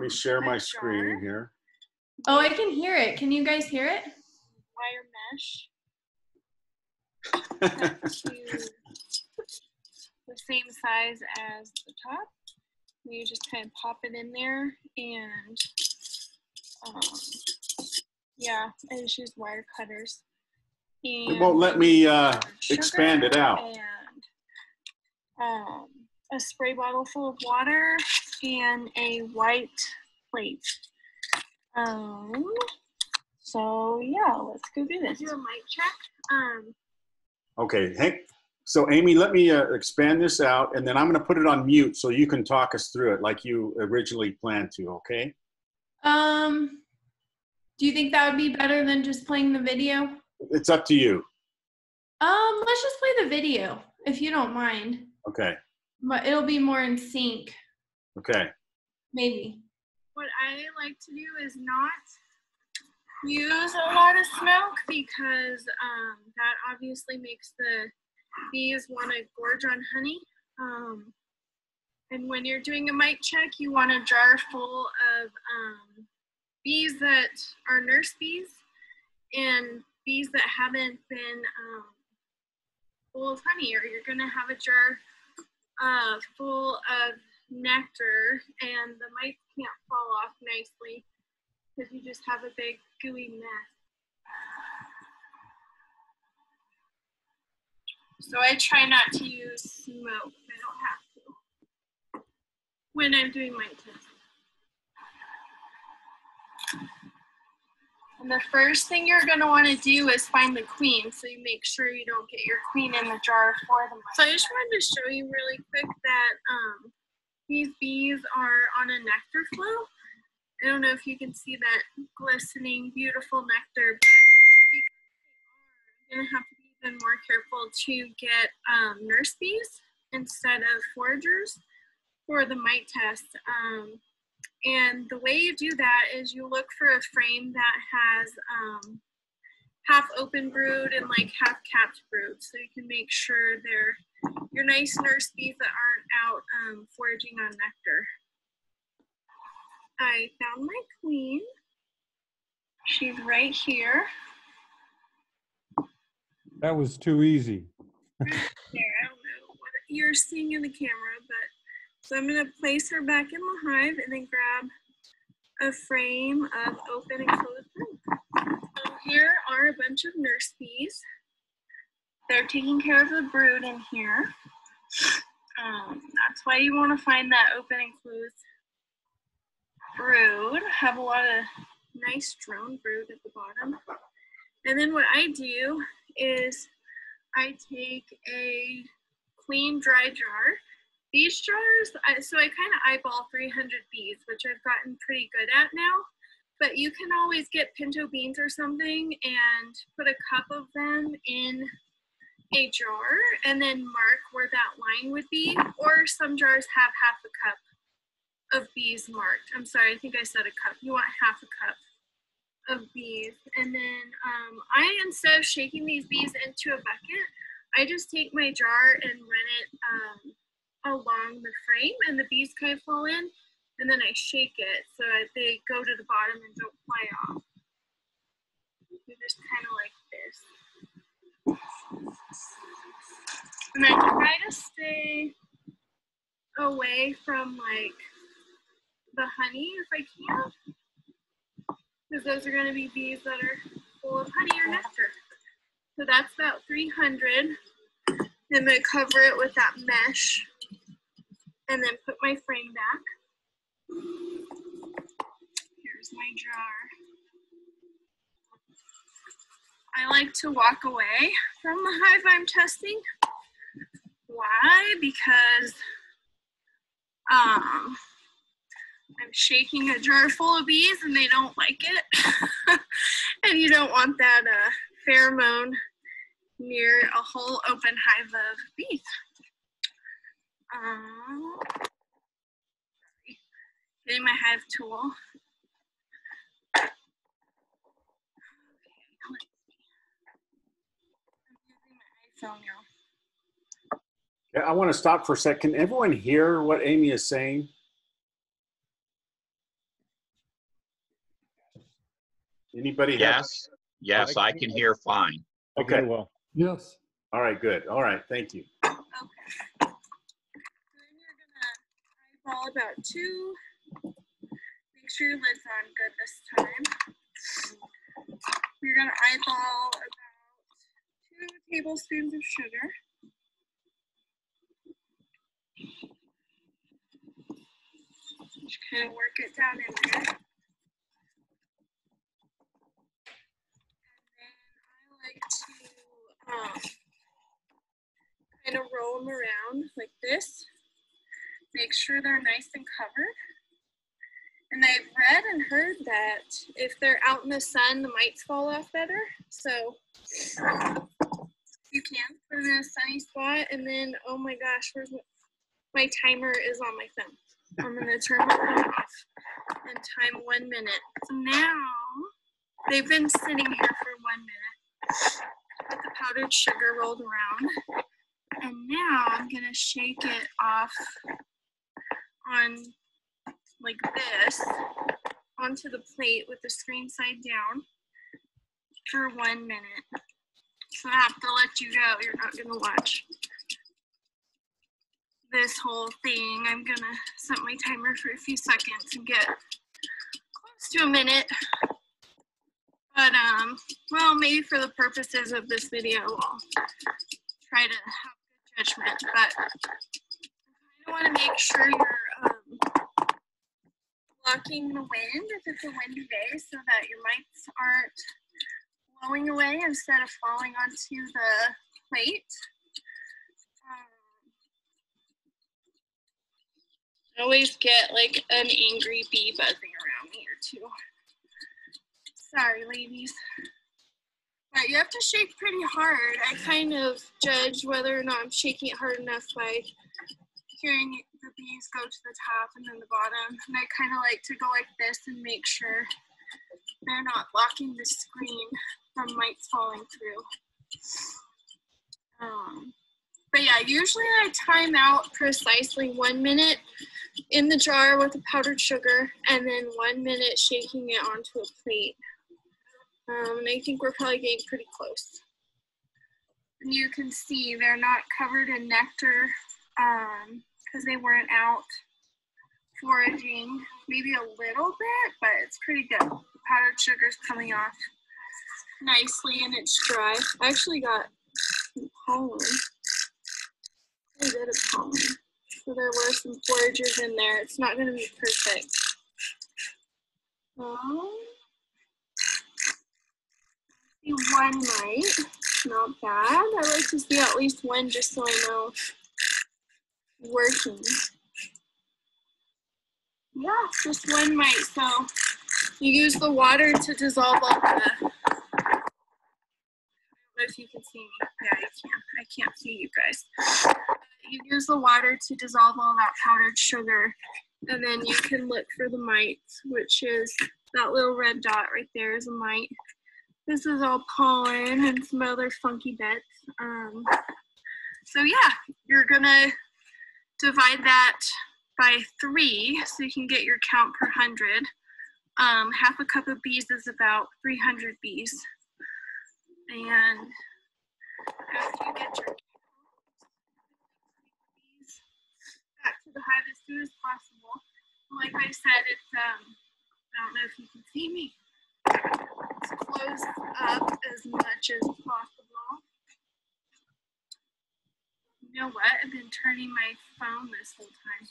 share my screen here.
Oh, I can hear it. Can you guys hear it?
Wire mesh. cut to the same size as the top. You just kind of pop it in there, and yeah, I just use wire cutters. And
it won't let me
sugar
expand it out.
And a spray bottle full of water and a white plate. So yeah, let's go do this. Do a mic check.
Okay, Hank. So Amy, let me expand this out, and then I'm going to put it on mute so you can talk us through it like you originally planned to. Okay.
Do you think that would be better than just playing the video?
It's up to you.
Let's just play the video, if you don't mind.
Okay.
But it'll be more in sync.
Okay.
Maybe.
What I like to do is not use a lot of smoke because that obviously makes the bees want to gorge on honey. And when you're doing a mite check, you want a jar full of bees that are nurse bees and bees that haven't been full of honey, or you're going to have a jar full of nectar and the mites can't fall off nicely because you just have a big gooey mess. So I try not to use smoke. I don't have to when I'm doing my test. And the first thing you're going to want to do is find the queen, so you make sure you don't get your queen in the jar for the mites. So I just wanted to show you really quick that these bees are on a nectar flow. I don't know if you can see that glistening, beautiful nectar, but because they are, I'm going to have to be even more careful to get nurse bees instead of foragers for the mite test. And the way you do that is you look for a frame that has half open brood and like half capped brood, so you can make sure they're your nice nurse bees that aren't out foraging on nectar. I found my queen. She's right here.
That was too easy.
There, I don't know what you're seeing in the camera, but so I'm going to place her back in the hive and then grab a frame of open and closed brood. So here are a bunch of nurse bees. They're taking care of the brood in here. That's why you want to find that open and closed brood. Have a lot of nice drone brood at the bottom. And then what I do is I take a clean dry jar. These jars, so I kind of eyeball 300 bees, which I've gotten pretty good at now, but you can always get pinto beans or something and put a cup of them in a jar and then mark where that line would be, or some jars have half a cup of bees marked. I'm sorry, I think I said a cup. You want half a cup of bees. And then instead of shaking these bees into a bucket, I just take my jar and run it along the frame, and the bees kind of fall in, and then I shake it so that they go to the bottom and don't fly off. You just kind of like this. And I try to stay away from like the honey if I can, because those are going to be bees that are full of honey or nectar. So that's about 300. And then cover it with that mesh and then put my frame back. Here's my jar. I like to walk away from the hive I'm testing. Why? Because I'm shaking a jar full of bees and they don't like it. And you don't want that pheromone near a whole open hive of bees. Getting my hive tool. Okay, let's see. I'm using my iPhone now.
Yeah, I want to stop for a second. Can everyone hear what Amy is saying? Anybody?
Yes, yes, I can hear fine.
Okay.
Well, yes.
All right, good. All right, thank you.
Okay. Then you're gonna eyeball about 2. Make sure your lid's on good this time. You're gonna eyeball about 2 tablespoons of sugar. Just kind of work it down in there. And then I like to kind of roll them around like this. Make sure they're nice and covered. And I've read and heard that if they're out in the sun, the mites fall off better. So you can put it in a sunny spot. And then, oh my gosh, where's my timer is on my phone. I'm gonna turn my phone off and time 1 minute. So now they've been sitting here for 1 minute with the powdered sugar rolled around. And now I'm gonna shake it off on like this onto the plate with the screen side down for 1 minute. So I have to let you go. You're not gonna watch this whole thing. I'm gonna set my timer for a few seconds and get close to a minute. But well, maybe for the purposes of this video, I'll try to have good judgment. But I want to make sure you're blocking the wind if it's a windy day, so that your mites aren't blowing away instead of falling onto the plate. I always get like an angry bee buzzing around me or two. Sorry, ladies. But you have to shake pretty hard. I kind of judge whether or not I'm shaking it hard enough by hearing the bees go to the top and then the bottom. And I kind of like to go like this and make sure they're not blocking the screen from mites falling through. But yeah, usually I time out precisely 1 minute in the jar with the powdered sugar and then 1 minute shaking it onto a plate. And I think we're probably getting pretty close. And you can see they're not covered in nectar because they weren't out foraging. Maybe a little bit, but it's pretty good. The powdered sugar's coming off nicely and it's dry. I actually got some pollen. A bit of pollen. So there were some foragers in there. It's not going to be perfect. See one mite. Not bad. I like to see at least one just so I know it's working. Yeah, just one mite. So you use the water to dissolve all the... I don't know if you can see me. Yeah, you can. I can't see you guys. You use the water to dissolve all that powdered sugar, and then you can look for the mites, which is that little red dot right there is a mite. This is all pollen and some other funky bits. So yeah, you're gonna divide that by 3 so you can get your count per 100. Half a cup of bees is about 300 bees. And after you get your bees back to the hive as soon as possible. Like I said, it's I don't know if you can see me. It's closed up as much as possible. You know what? I've been turning my phone this whole time.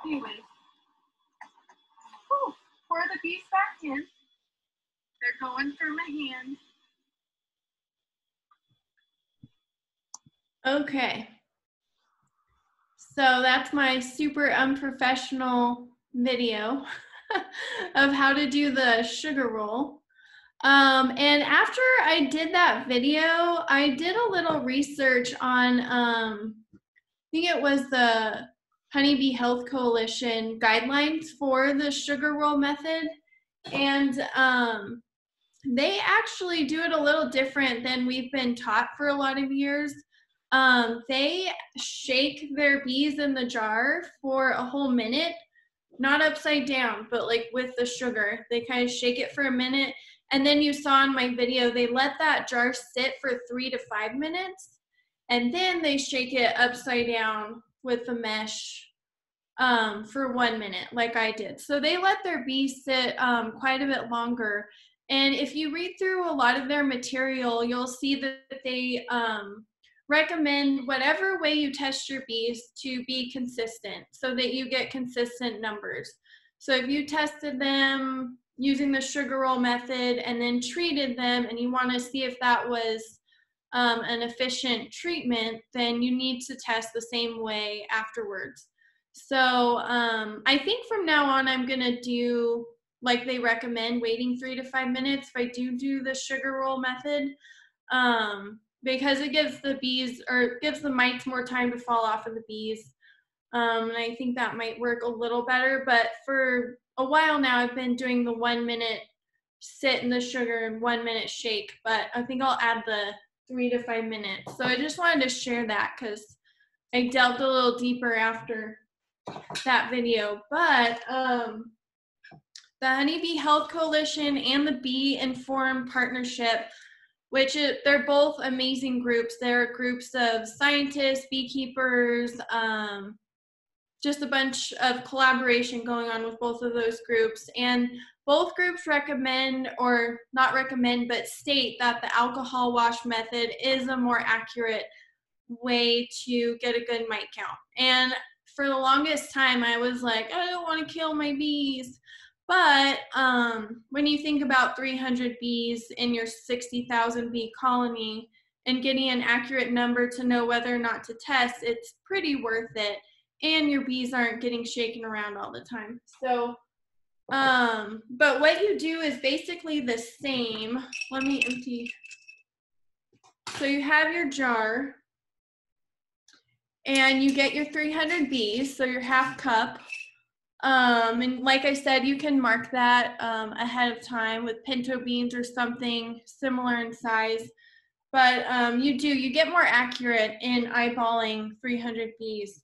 Anyway, pour the bees back in. They're going through my hand.
Okay. So that's my super unprofessional video of how to do the sugar roll. And after I did that video, I did a little research on, I think it was the Honeybee Health Coalition guidelines for the sugar roll method. And they actually do it a little different than we've been taught for a lot of years. They shake their bees in the jar for a whole minute not upside down, but like with the sugar. They kind of shake it for a minute. And then you saw in my video, they let that jar sit for 3 to 5 minutes. And then they shake it upside down with the mesh for 1 minute, like I did. So they let their bees sit quite a bit longer. And if you read through a lot of their material, you'll see that they recommend whatever way you test your bees to be consistent so that you get consistent numbers. So if you tested them using the sugar roll method and then treated them and you want to see if that was an efficient treatment, then you need to test the same way afterwards. So I think from now on I'm going to do like they recommend, waiting 3 to 5 minutes if I do the sugar roll method. Because it gives the bees, or gives the mites more time to fall off of the bees. And I think that might work a little better, but for a while now, I've been doing the 1 minute sit in the sugar and 1 minute shake, but I think I'll add the 3 to 5 minutes. So I just wanted to share that because I delved a little deeper after that video. But the Honeybee Health Coalition and the Bee Informed Partnership, which they're both amazing groups. They're groups of scientists, beekeepers, just a bunch of collaboration going on with both of those groups. And both groups recommend, or not recommend, but state that the alcohol wash method is a more accurate way to get a good mite count. And for the longest time, I was like, I don't want to kill my bees. But when you think about 300 bees in your 60,000 bee colony and getting an accurate number to know whether or not to test, it's pretty worth it. And your bees aren't getting shaken around all the time. So, but what you do is basically the same. Let me empty. So you have your jar and you get your 300 bees, so your half cup. And like I said, you can mark that ahead of time with pinto beans or something similar in size. But you get more accurate in eyeballing 300 bees.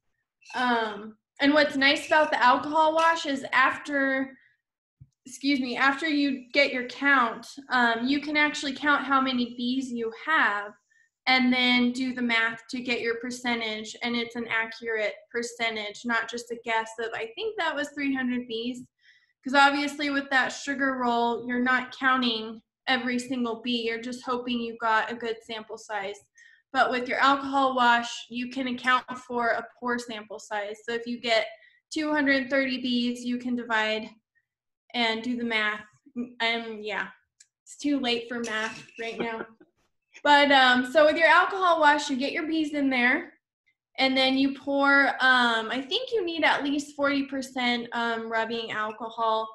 And what's nice about the alcohol wash is after you get your count, you can actually count how many bees you have and then do the math to get your percentage, and it's an accurate percentage, not just a guess of, I think that was 300 bees. Because obviously with that sugar roll, you're not counting every single bee, you're just hoping you got a good sample size. But with your alcohol wash, you can account for a poor sample size. So if you get 230 bees, you can divide and do the math. And yeah, it's too late for math right now. But so with your alcohol wash, you get your bees in there, and then you pour, I think you need at least 40% rubbing alcohol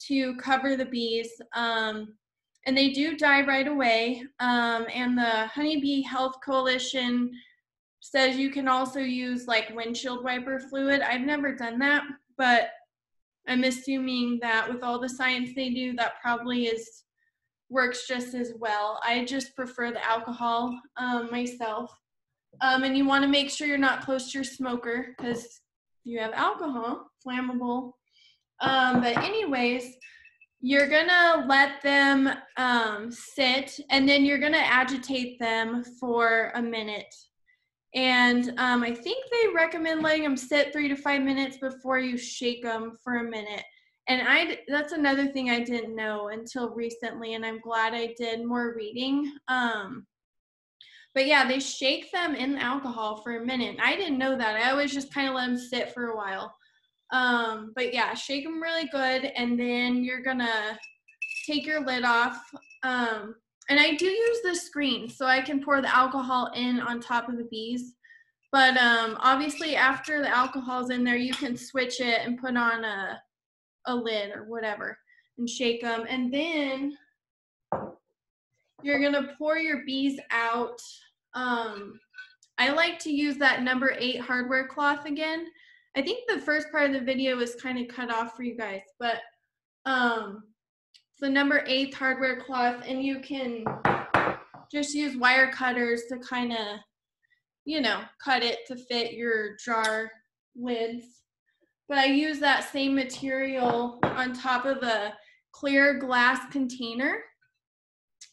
to cover the bees. And they do die right away. And the Honeybee Health Coalition says you can also use like windshield wiper fluid. I've never done that, but I'm assuming that with all the science they do, that probably works just as well. I just prefer the alcohol myself. And you want to make sure you're not close to your smoker because you have alcohol, flammable. But anyways, you're gonna let them sit, and then you're gonna agitate them for a minute. And I think they recommend letting them sit 3 to 5 minutes before you shake them for a minute. And that's another thing I didn't know until recently, and I'm glad I did more reading. But yeah, they shake them in alcohol for a minute. I didn't know that. I always just kind of let them sit for a while. But yeah, shake them really good, and then you're gonna take your lid off. And I do use the screen so I can pour the alcohol in on top of the bees. But obviously after the alcohol's in there, you can switch it and put on a lid or whatever and shake them. And then you're gonna pour your bees out. I like to use that number 8 hardware cloth again. I think the first part of the video was kind of cut off for you guys, but it's the number 8 hardware cloth, and you can just use wire cutters to kind of, cut it to fit your jar lids. but I use that same material on top of a clear glass container.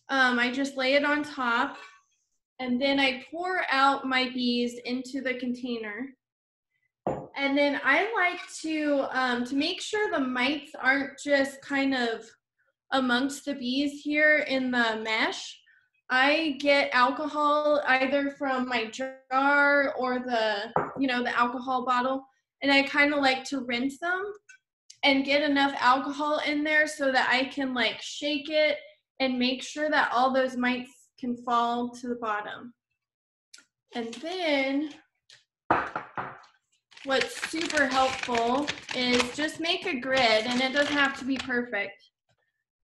I just lay it on top, and then I pour out my bees into the container. And then I like to make sure the mites aren't just kind of amongst the bees here in the mesh. I get alcohol either from my jar or the alcohol bottle, and I kind of like to rinse them and get enough alcohol in there so that I can like shake it and make sure that all those mites can fall to the bottom. And then what's super helpful is just make a grid, and it doesn't have to be perfect.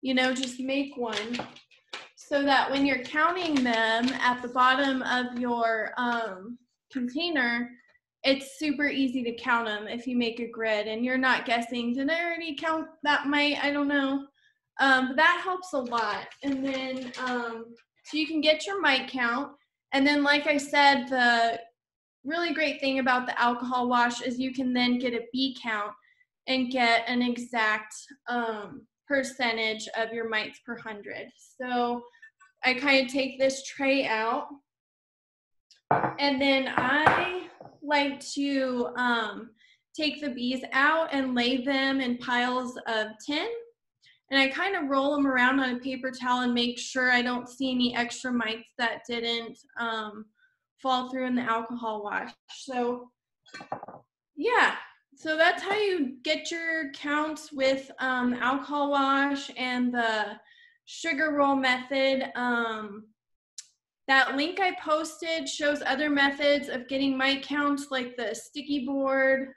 Just make one so that when you're counting them at the bottom of your container, it's super easy to count them if you make a grid and you're not guessing, did I already count that mite? I don't know. But that helps a lot. And then, so you can get your mite count. And then, like I said, the really great thing about the alcohol wash is you can then get a bee count and get an exact percentage of your mites per 100. So I kind of take this tray out, and then I like to take the bees out and lay them in piles of 10. And I kind of roll them around on a paper towel and make sure I don't see any extra mites that didn't fall through in the alcohol wash. So yeah, so that's how you get your counts with alcohol wash and the sugar roll method. That link I posted shows other methods of getting mite counts, like the sticky board,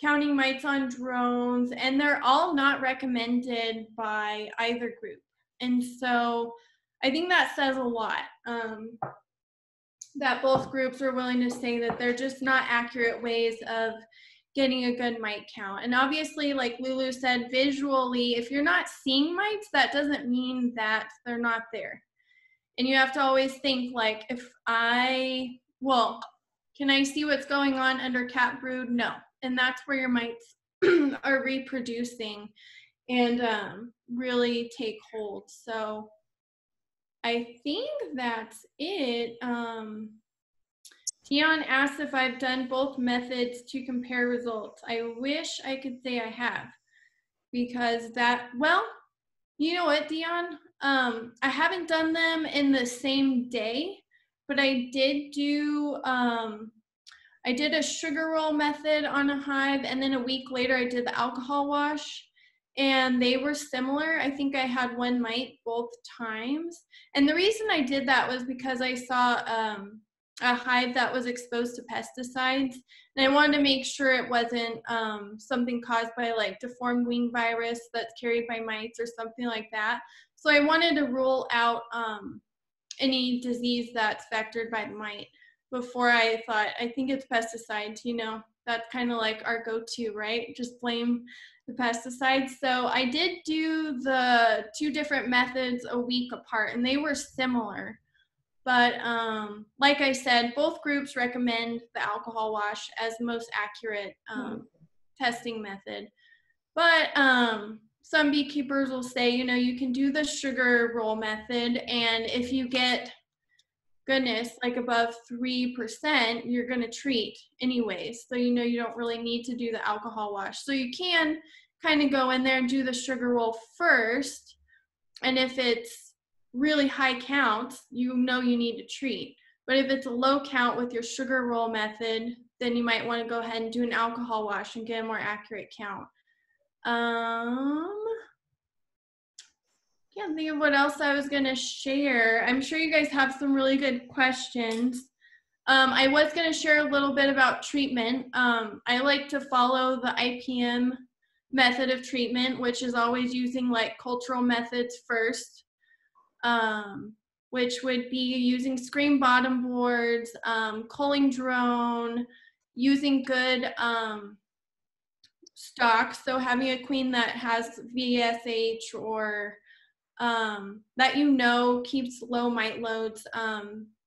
counting mites on drones, and they're all not recommended by either group. And so I think that says a lot, that both groups are willing to say that they're just not accurate ways of getting a good mite count. And obviously, like Lulu said, visually, if you're not seeing mites, that doesn't mean that they're not there. And you have to always think, like, can I see what's going on under cat brood? No. And that's where your mites are reproducing and really take hold. So I think that's it. Dion asked if I've done both methods to compare results. I wish I could say I have, because you know what, Dion? I haven't done them in the same day, but I did do, I did a sugar roll method on a hive, and then a week later I did the alcohol wash, and they were similar. I think I had one mite both times. And the reason I did that was because I saw a hive that was exposed to pesticides, and I wanted to make sure it wasn't something caused by like deformed wing virus that's carried by mites or something like that. So I wanted to rule out any disease that's vectored by the mite before I thought, I think it's pesticides, that's kind of like our go-to, right? Just blame the pesticides. So I did do the 2 different methods a week apart, and they were similar. But like I said, both groups recommend the alcohol wash as the most accurate testing method. But some beekeepers will say, you can do the sugar roll method, and if you get, goodness, like above 3%, you're going to treat anyways. So you don't really need to do the alcohol wash. So you can kind of go in there and do the sugar roll first, and if it's really high counts, you need to treat. But if it's a low count with your sugar roll method, then you might want to go ahead and do an alcohol wash and get a more accurate count. Can't think of what else I was going to share. I'm sure you guys have some really good questions. I was going to share a little bit about treatment. I like to follow the IPM method of treatment, which is always using like cultural methods first, which would be using screen bottom boards, culling drone, using good stock. So having a queen that has VSH or that keeps low mite loads,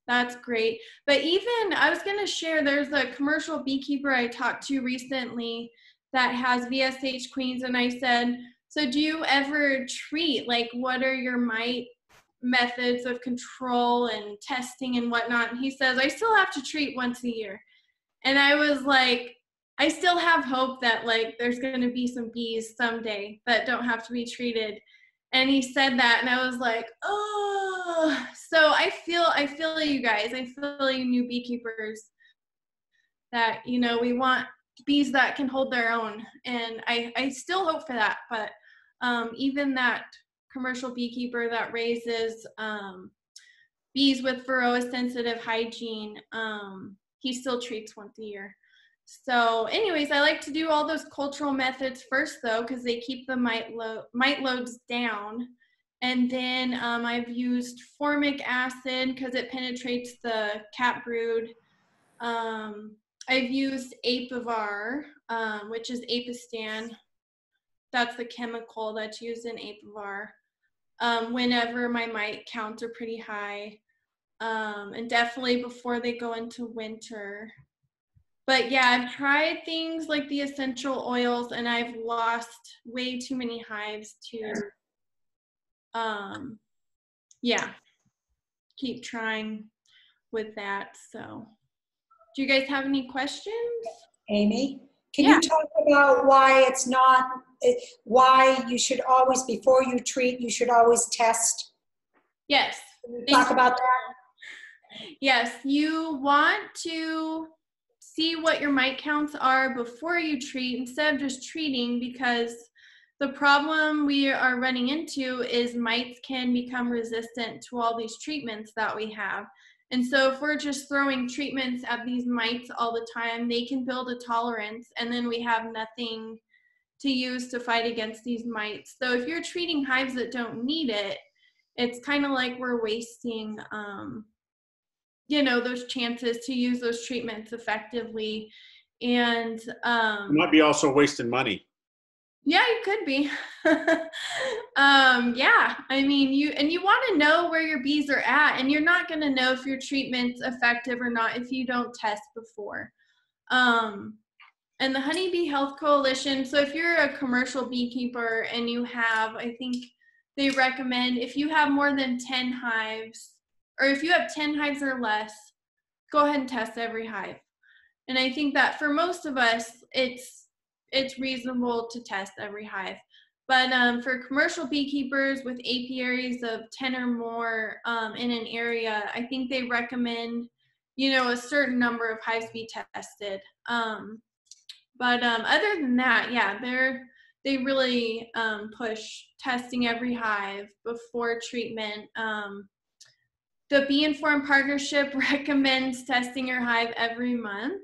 That's great. But even, I was going to share, there's a commercial beekeeper I talked to recently that has VSH queens, and I said, so do you ever treat? Like, what are your mite methods of control and testing and whatnot? And he says, I still have to treat once a year. And I was like, I still have hope that like there's going to be some bees someday that don't have to be treated. And he said that, and I was like, oh. So I feel you guys. I feel you new beekeepers that, you know, we want bees that can hold their own. And I still hope for that. But even that commercial beekeeper that raises bees with Varroa sensitive hygiene, he still treats once a year. So anyways, I like to do all those cultural methods first though, because they keep the mite loads down. And then I've used formic acid because it penetrates the cat brood. I've used Apivar, which is Apistan. That's the chemical that's used in Apivar. Whenever my mite counts are pretty high. And definitely before they go into winter. But yeah, I've tried things like the essential oils, and I've lost way too many hives to, yeah, keep trying with that. So, do you guys have any questions?
Amy, can
Yeah.
you talk about why it's not, why you should always, before you treat, you should always test?
Yes.
Can you talk about that?
Yes, you want to see what your mite counts are before you treat instead of just treating, because the problem we are running into is mites can become resistant to all these treatments that we have. And so if we're just throwing treatments at these mites all the time, they can build a tolerance, and then we have nothing to use to fight against these mites. So if you're treating hives that don't need it, it's kind of like we're wasting you know, those chances to use those treatments effectively. And
You might be also wasting money.
yeah, you could be. Yeah, I mean, you want to know where your bees are at, and you're not going to know if your treatment's effective or not if you don't test before. And the Honeybee Health Coalition, so if you're a commercial beekeeper and you have, I think they recommend if you have more than 10 hives, or if you have 10 hives or less, go ahead and test every hive. And I think that for most of us, it's reasonable to test every hive. But for commercial beekeepers with apiaries of 10 or more in an area, I think they recommend, you know, a certain number of hives be tested. But other than that, yeah, they really push testing every hive before treatment. The Bee Informed Partnership recommends testing your hive every month.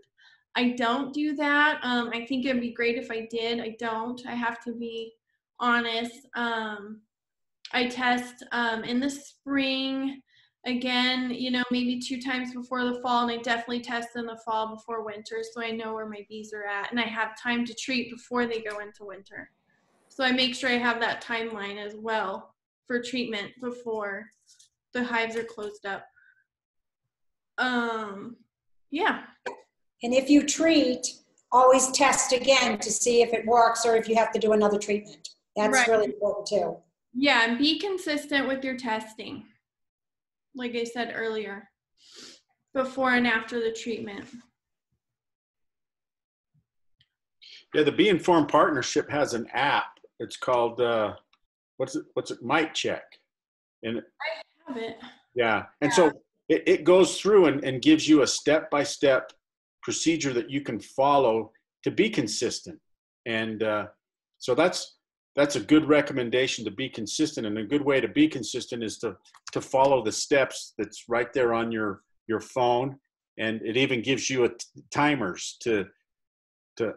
I don't do that. I think it'd be great if I did. I don't. I have to be honest. I test in the spring, again, you know, maybe 2 times before the fall, and I definitely test in the fall before winter, so I know where my bees are at, and I have time to treat before they go into winter. So I make sure I have that timeline as well for treatment before the hives are closed up. Yeah.
And if you treat, always test again to see if it works or if you have to do another treatment. That's
Right.
really important too.
Yeah, and be consistent with your testing. Like I said earlier, before and after the treatment.
Yeah, the Bee Informed Partnership has an app. It's called what's it? Mite Check. And
I have it.
yeah, and so it goes through and gives you a step-by-step procedure that you can follow to be consistent. And so that's a good recommendation, to be consistent. And a good way to be consistent is to follow the steps that's right there on your phone. And it even gives you timers to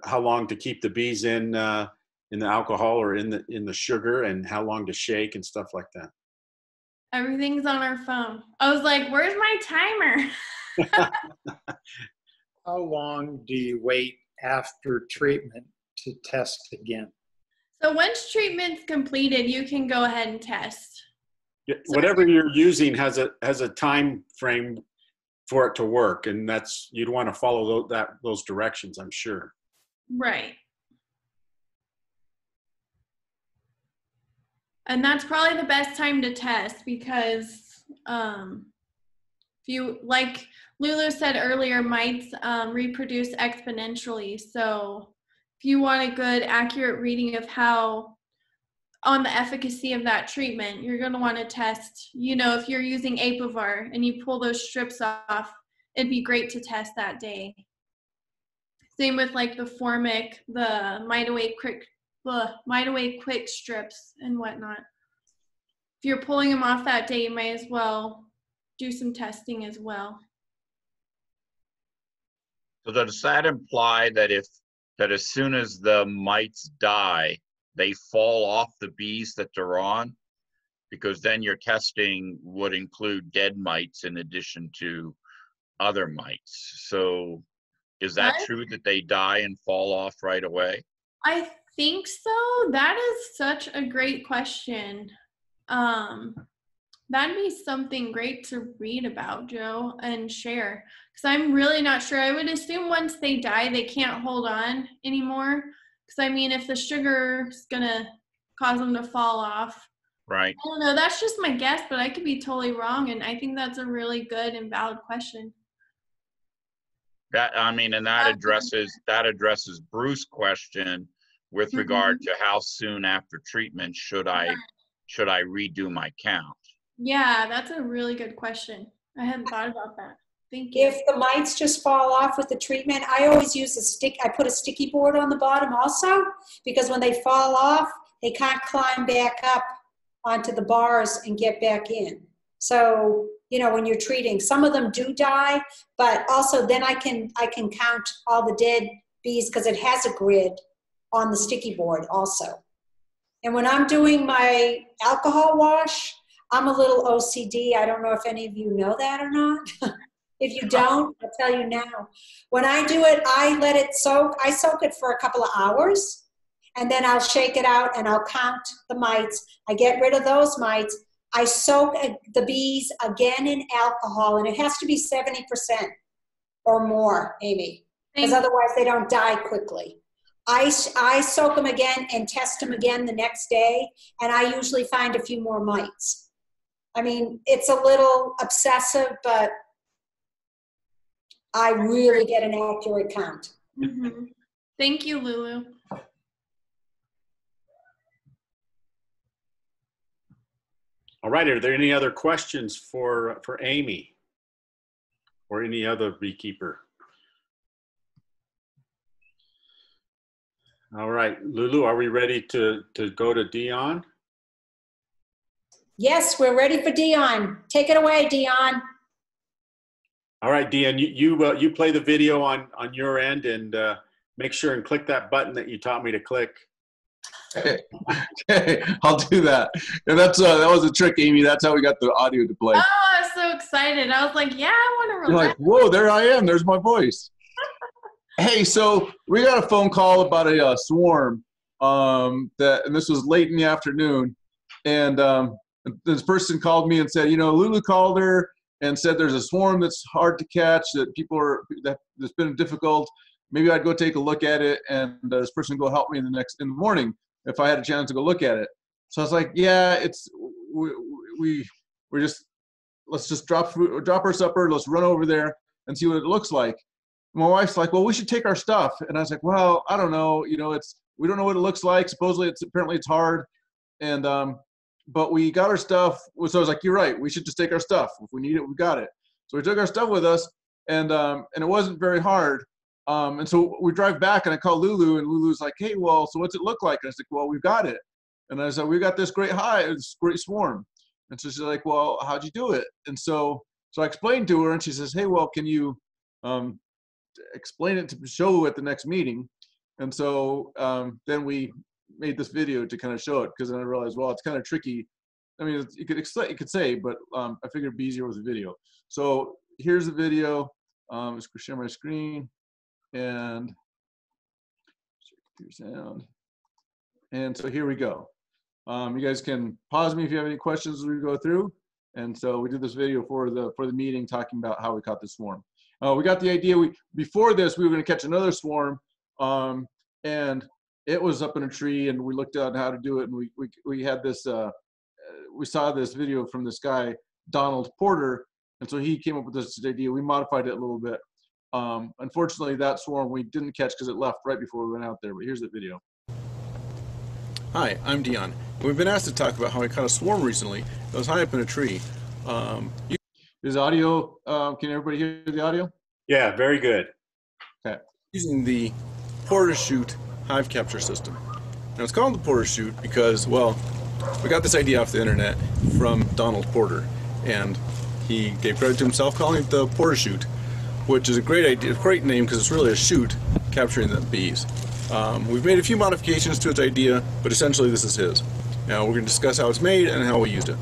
how long to keep the bees in the alcohol or in the sugar, and how long to shake and stuff like that.
Everything's on our phone. I was like, where's my timer?
How long do you wait after treatment to test again?
So once treatment's completed, you can go ahead and test.
Yeah, whatever you're using has a time frame for it to work. And that's, you'd want to follow those directions, I'm sure.
Right. And that's probably the best time to test because if you, like Lulu said earlier, mites reproduce exponentially. So if you want a good, accurate reading of how on the efficacy of that treatment, you're going to want to test, you know, if you're using Apivar and you pull those strips off, it'd be great to test that day. Same with like the Formic, the mite away quick strips and whatnot. If you're pulling them off that day, you might as well do some testing as well.
So does that imply that as soon as the mites die, they fall off the bees that they're on? Because then your testing would include dead mites in addition to other mites. So is that true that they die and fall off right away?
I think so. That is such a great question. That'd be something great to read about, Joe, and share. Because I'm really not sure. I would assume once they die, they can't hold on anymore. Because, I mean, if the sugar's going to cause them to fall off.
Right.
I don't know. That's just my guess, but I could be totally wrong. And I think that's a really good and valid question.
That, I mean, and that addresses Bruce's question with regard to how soon after treatment should I redo my count?
Yeah, that's a really good question. I hadn't thought about that. Thank you.
If the mites just fall off with the treatment, I always use I put a sticky board on the bottom also, because when they fall off, they can't climb back up onto the bars and get back in. So, you know, when you're treating, some of them do die, but also then I can count all the dead bees because it has a grid on the sticky board also. And when I'm doing my alcohol wash, I'm a little OCD. I don't know if any of you know that or not. If you don't, I'll tell you now. When I do it, I let it soak. I soak it for a couple of hours, and then I'll shake it out and I'll count the mites. I get rid of those mites. I soak the bees again in alcohol, and it has to be 70% or more, Amy, because otherwise they don't die quickly. I soak them again and test them again the next day, and I usually find a few more mites. I mean, it's a little obsessive, but I really get an accurate count.
Mm-hmm. Thank you, Lulu.
All right, are there any other questions for Amy or any other beekeeper? All right, Lulu, are we ready to go to Dion?
Yes, we're ready for Dion. Take it away, Dion.
All right, Dion, you play the video on your end and make sure and click that button that you taught me to click.
Okay, I'll do that. And that was a trick, Amy. That's how we got the audio to play.
Oh, I was so excited. I was like, yeah, I want to
You're like, whoa, there I am. There's my voice. Hey, so we got a phone call about a swarm and this was late in the afternoon. And this person called me and said, you know, Lulu called her and said there's a swarm that's hard to catch, that's been difficult. Maybe I'd go take a look at it, and this person go help me in the morning if I had a chance to go look at it. So I was like, yeah, let's just drop our supper, let's run over there and see what it looks like. My wife's like, well, we should take our stuff. And I was like, well, I don't know, you know, we don't know what it looks like. Supposedly apparently it's hard. And but we got our stuff. So I was like, you're right, we should just take our stuff. If we need it, we got it. So we took our stuff with us, and it wasn't very hard. And so we drive back, and I call Lulu, and Lulu's like, hey, well, so what's it look like? And I was like, well, we've got it. And I said, we got this great hive, this great swarm. And so she's like, well, how'd you do it? And so I explained to her, and she says, hey, well, can you explain it to show at the next meeting? And so then we made this video to kind of show it, because then I realized, well, it's kind of tricky. I mean, you could say, but I figured it'd be easier with a video. So here's the video. Let's share my screen and sound. And so here we go. You guys can pause me if you have any questions as we go through. And so we did this video for the meeting talking about how we caught the swarm. We got the idea, before this, we were gonna catch another swarm, and it was up in a tree, and we looked at how to do it, and we had this, we saw this video from this guy, Donald Porter, and so he came up with this idea. We modified it a little bit. Unfortunately, that swarm we didn't catch because it left right before we went out there, but here's the video.
Hi, I'm Dion. We've been asked to talk about how we caught a swarm recently that was high up in a tree.
Is audio, can everybody hear the audio?
Yeah, very good.
Okay.
Using the porter chute hive capture system. Now it's called the porter chute because, well, we got this idea off the internet from Donald Porter, and he gave credit to himself calling it the porter chute, which is a great idea, great name because it's really a chute capturing the bees. We've made a few modifications to its idea, but essentially this is his. Now we're going to discuss how it's made and how we used it.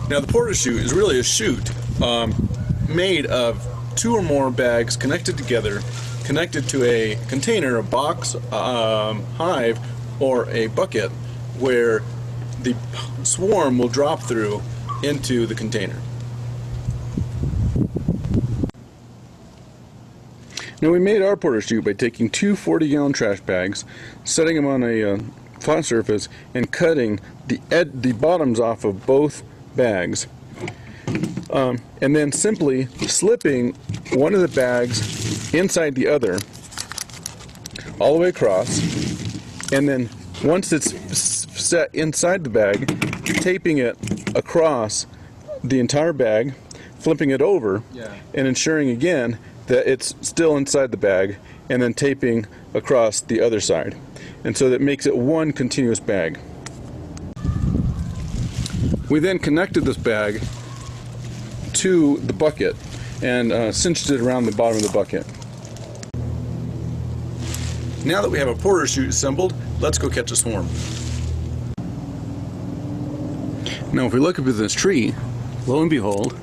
Now the porter chute is really a chute made of 2 or more bags connected together, connected to a container, a box, hive, or a bucket where the swarm will drop through into the container. Now we made our porter chute by taking 2 40-gallon trash bags, setting them on a flat surface, and cutting the bottoms off of both bags. And then simply slipping one of the bags inside the other all the way across, and then once it's set inside the bag, taping it across the entire bag, flipping it over, and ensuring again that it's still inside the bag, and then taping across the other side. And so that makes it one continuous bag. We then connected this bag to the bucket and cinched it around the bottom of the bucket. Now that we have a porter chute assembled, let's go catch a swarm. Now if we look up at this tree, lo and behold,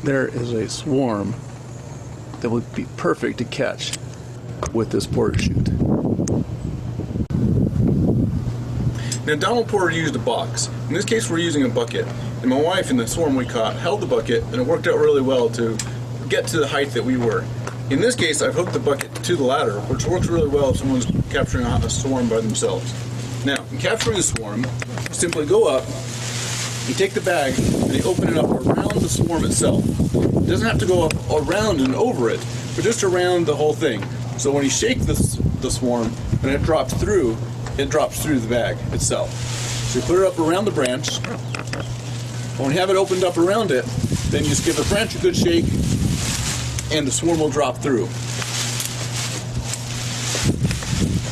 there is a swarm that would be perfect to catch with this porter chute. Now Donald Porter used a box. In this case we're using a bucket. And my wife in the swarm we caught held the bucket, and it worked out really well to get to the height that we were. In this case I've hooked the bucket to the ladder, which works really well if someone's capturing a swarm by themselves. Now, in capturing a swarm, you simply go up, you take the bag, and you open it up around the swarm itself. It doesn't have to go up around and over it, but just around the whole thing. So when you shake the swarm and it drops through the bag itself. So you put it up around the branch. When you have it opened up around it, then you just give the branch a good shake and the swarm will drop through.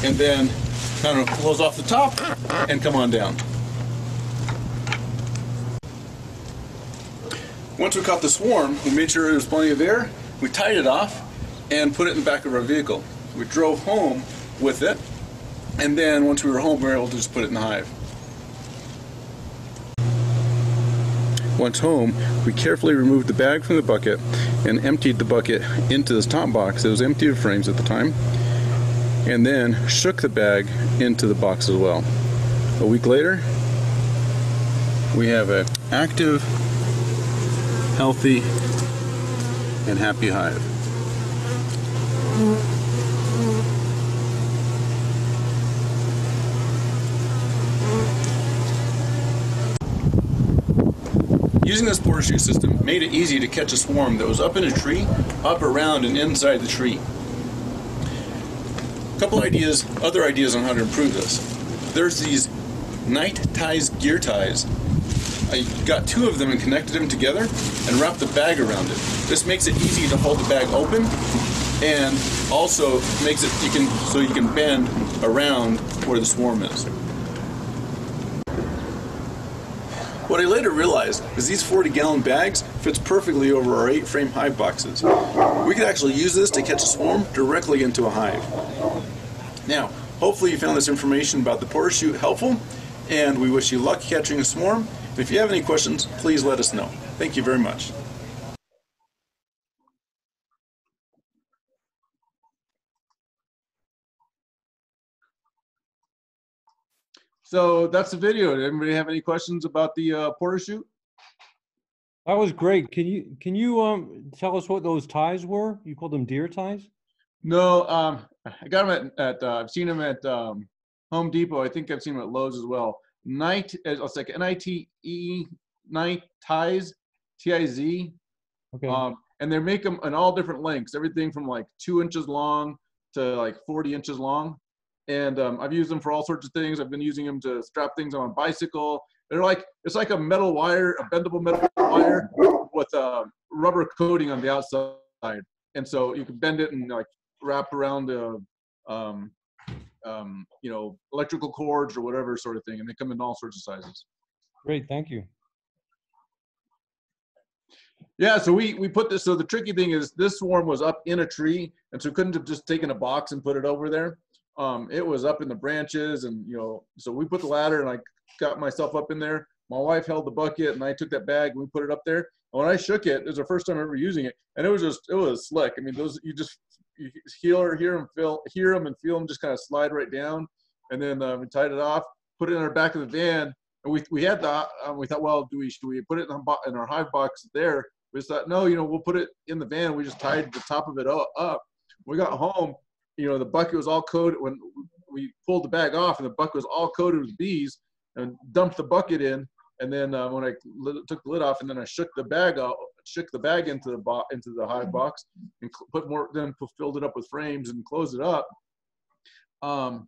And then kind of close off the top and come on down. Once we caught the swarm, we made sure there was plenty of air, we tied it off and put it in the back of our vehicle. We drove home with it, and then once we were home we were able to just put it in the hive. Once home, we carefully removed the bag from the bucket and emptied the bucket into this top box. It was empty of frames at the time, and then shook the bag into the box as well. A week later, we have an active, healthy, and happy hive. Using this porter chute system made it easy to catch a swarm that was up in a tree, up around and inside the tree. A couple ideas, other ideas on how to improve this. There's these night ties, gear ties. I got 2 of them and connected them together and wrapped the bag around it. This makes it easy to hold the bag open, and also makes it so you can bend around where the swarm is. What I later realized is these 40-gallon bags fits perfectly over our 8-frame hive boxes. We could actually use this to catch a swarm directly into a hive. Now, hopefully you found this information about the porter chute helpful, and we wish you luck catching a swarm. And if you have any questions, please let us know. Thank you very much.
So that's the video. Did anybody have any questions about the porter shoot?
That was great. Can you tell us what those ties were? You called them deer ties?
No, I got them at I've seen them at Home Depot. I think I've seen them at Lowe's as well. Night, it's like N-I-T-E, night ties, T-I-Z.
Okay.
And they make them in all different lengths, everything from like 2 inches long to like 40 inches long. And I've used them for all sorts of things. I've been using them to strap things on a bicycle. They're like, it's like a metal wire, a bendable metal wire with a rubber coating on the outside. And so you can bend it and like wrap around electrical cords or whatever sort of thing. And they come in all sorts of sizes.
Great, thank you.
Yeah, so we put this, so the tricky thing is this swarm was up in a tree, and so we couldn't have just taken a box and put it over there. It was up in the branches, and so we put the ladder and I got myself up in there. My wife held the bucket and I took that bag and we put it up there. And when I shook it, it was the first time ever using it, and it was slick. I mean, those you hear them and feel them just kind of slide right down, and then we tied it off, put it in our back of the van, and we had the we thought, well, should we put it in our hive box there? We just thought, no, we'll put it in the van. We just tied the top of it up. We got home, the bucket was all coated. When we pulled the bag off, and the bucket was all coated with bees, and dumped the bucket in. And then when I took the lid off, and then I shook the bag into the hive box, and then filled it up with frames and closed it up. But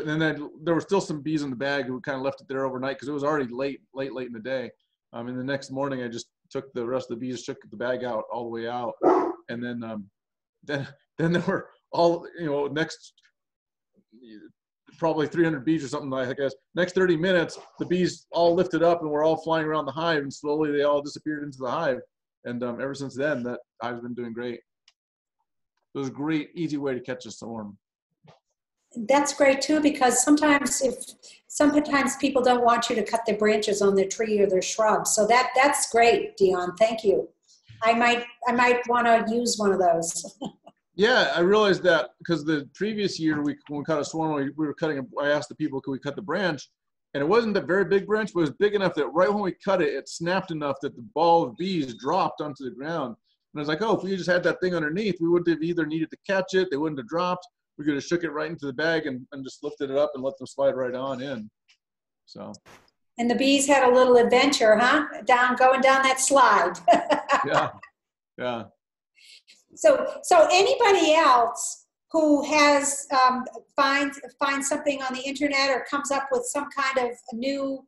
then there were still some bees in the bag, and we kind of left it there overnight because it was already late in the day. And the next morning, I just took the rest of the bees, shook the bag out all the way out, and then there were all next probably 300 bees or something, I guess. Next 30 minutes, the bees all lifted up and were all flying around the hive, and slowly they all disappeared into the hive. And ever since then, that hive's been doing great. It was a great, easy way to catch a swarm.
That's great too, because sometimes people don't want you to cut the branches on their tree or their shrub. So that's great, Dion. Thank you. I might want to use one of those.
Yeah, I realized that because the previous year when we caught a swarm, we were cutting. I asked the people, could we cut the branch? And it wasn't a very big branch, but it was big enough that right when we cut it, it snapped enough that the ball of bees dropped onto the ground. And I was like, oh, if we just had that thing underneath, we wouldn't have either needed to catch it, they wouldn't have dropped. We could have shook it right into the bag and just lifted it up and let them slide right on in. So.
And the bees had a little adventure, huh? Going down that slide.
Yeah.
So anybody else who has finds something on the internet or comes up with some kind of new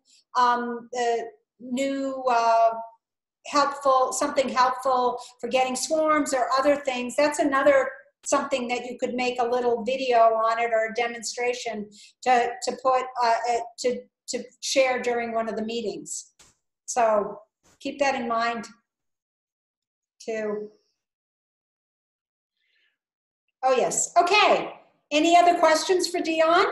helpful for getting swarms or other things, that's another something that you could make a little video on it or a demonstration to put to share during one of the meetings. So keep that in mind too. Oh yes. Okay. Any other questions for Dion?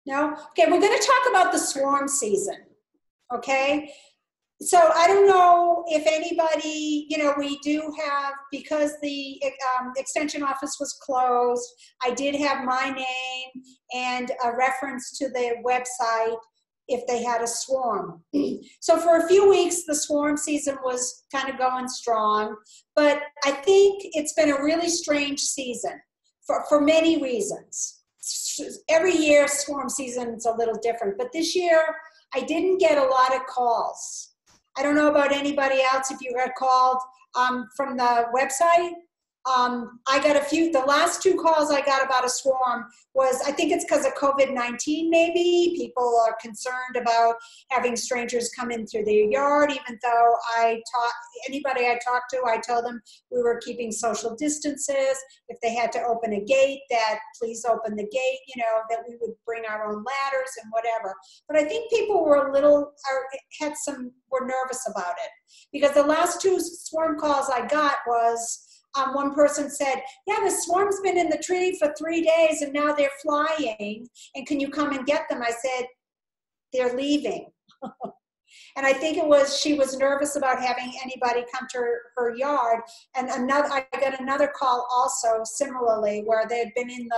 No? Okay, we're going to talk about the swarm season. Okay. So I don't know if anybody, we do have, because the extension office was closed, I did have my name and a reference to their website if they had a swarm. So for a few weeks, the swarm season was kind of going strong, but I think it's been a really strange season for many reasons. Every year, swarm season is a little different, but this year, I didn't get a lot of calls. I don't know about anybody else if you got called from the website. I got a few. The last 2 calls I got about a swarm was, I think it's because of COVID-19 maybe. People are concerned about having strangers come in through their yard, even though anybody I talked to, I told them we were keeping social distances. If they had to open a gate, that please open the gate, that we would bring our own ladders and whatever. But I think people were were nervous about it, because the last 2 swarm calls I got was, one person said, yeah, the swarm's been in the tree for 3 days and now they're flying, and can you come and get them? I said, they're leaving. And I think she was nervous about having anybody come to her yard. And I got another call also similarly where they had been in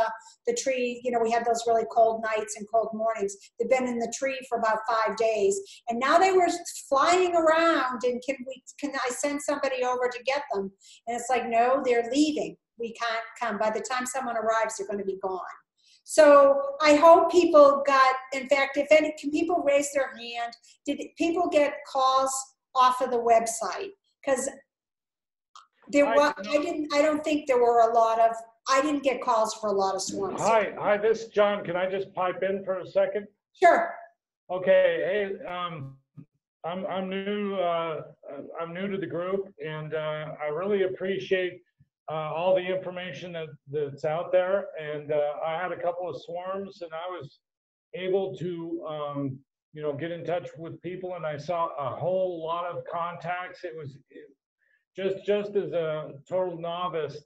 the tree. You know, we had those really cold nights and cold mornings. They'd been in the tree for about 5 days. And now they were flying around and can I send somebody over to get them? And it's like, no, they're leaving. We can't come. By the time someone arrives, they're going to be gone. So I hope people in fact, can people raise their hand? Did people get calls off of the website? Because I don't think there were I didn't get calls for a lot of swarms.
Hi, this is John. Can I just pipe in for a second?
Sure.
Okay, hey, I'm new to the group, and I really appreciate all the information that's out there. And I had a couple of swarms, and I was able to get in touch with people, and I saw a whole lot of contacts. It was just as a total novice,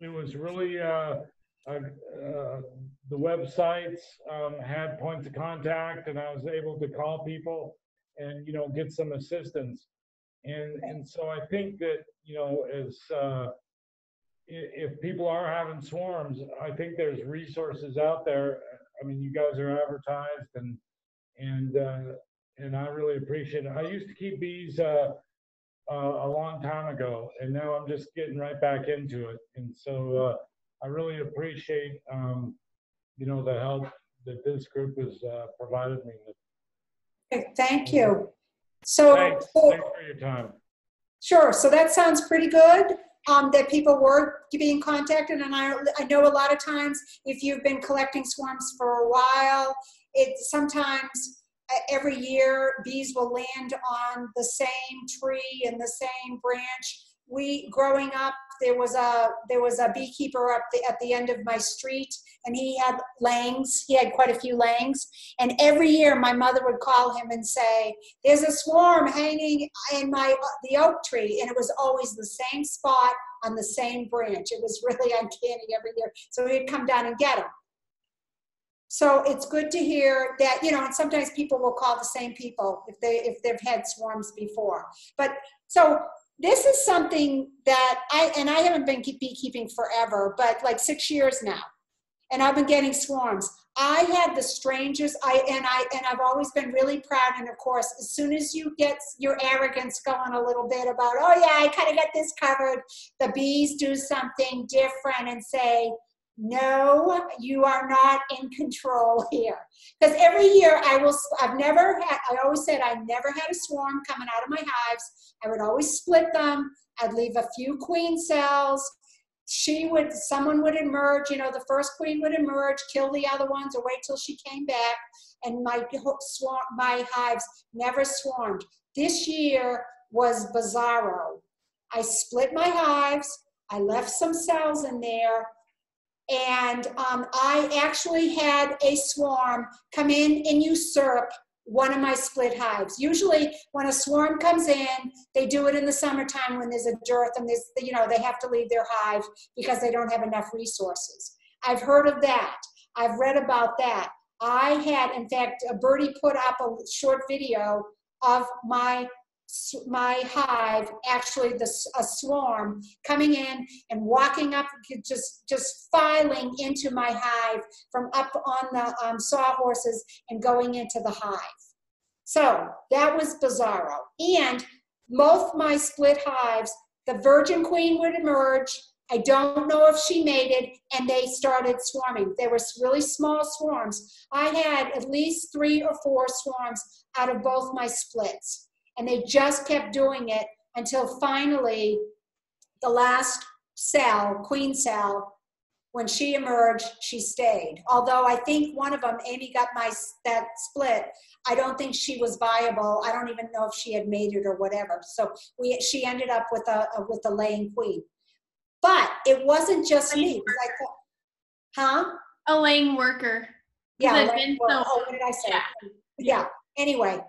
it was really the websites had points of contact, and I was able to call people and get some assistance. And so I think that as if people are having swarms, I think there's resources out there. I mean, you guys are advertised, and I really appreciate it. I used to keep bees a long time ago, and now I'm just getting right back into it. And so I really appreciate the help that this group has provided me with.
Okay, thank you. So
thanks for your time.
Sure. So that sounds pretty good. That people were being contacted, and I know a lot of times if you've been collecting swarms for a while, sometimes every year bees will land on the same tree and the same branch. Growing up, there was a beekeeper at the end of my street, and he had langs. He had quite a few langs, and every year my mother would call him and say, "There's a swarm hanging in the oak tree," and it was always the same spot on the same branch. It was really uncanny every year. So he'd come down and get them. So it's good to hear that, and sometimes people will call the same people if they've had swarms before. But so this is something that I haven't been beekeeping forever, but like 6 years now. And I've been getting swarms. I had the strangest, I've always been really proud. And of course, as soon as you get your arrogance going a little bit about, oh yeah, I kind of got this covered, the bees do something different and say, no, you are not in control here. Because every year I always said I never had a swarm coming out of my hives. I would always split them. I'd leave a few queen cells. Someone would emerge, the first queen would emerge, kill the other ones, or wait till she came back, and my hives never swarmed. This year was bizarro. I split my hives, I left some cells in there, and I actually had a swarm come in and usurp one of my split hives. Usually when a swarm comes in, they do it in the summertime when there's a dearth and they have to leave their hive because they don't have enough resources. I've heard of that. I've read about that. I had, in fact, a birdie put up a short video of my hive, actually a swarm coming in and walking up, just filing into my hive from up on the sawhorses and going into the hive. So that was bizarro. And both my split hives, the virgin queen would emerge. I don't know if she mated, and they started swarming. They were really small swarms. I had at least 3 or 4 swarms out of both my splits. And they just kept doing it until finally the last cell, queen cell, when she emerged, she stayed. Although I think one of them, Amy got that split, I don't think she was viable. I don't even know if she had mated or whatever. So she ended up with a laying queen. But it wasn't just me.
A laying worker.
Yeah. What did I say? Yeah. Anyway.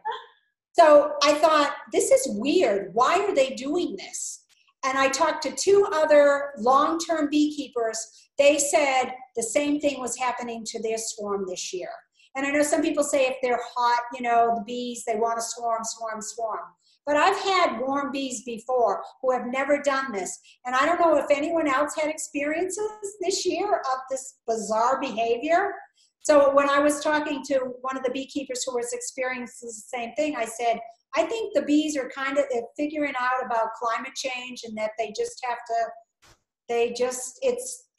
So I thought, this is weird. Why are they doing this? And I talked to 2 other long-term beekeepers. They said the same thing was happening to their swarm this year. And I know some people say if they're hot, you know, the bees, they want to swarm, swarm, swarm. But I've had warm bees before who have never done this. And I don't know if anyone else had experiences this year of this bizarre behavior. So when I was talking to one of the beekeepers who was experiencing the same thing, I said, I think the bees are kind of figuring out about climate change and that they just have to,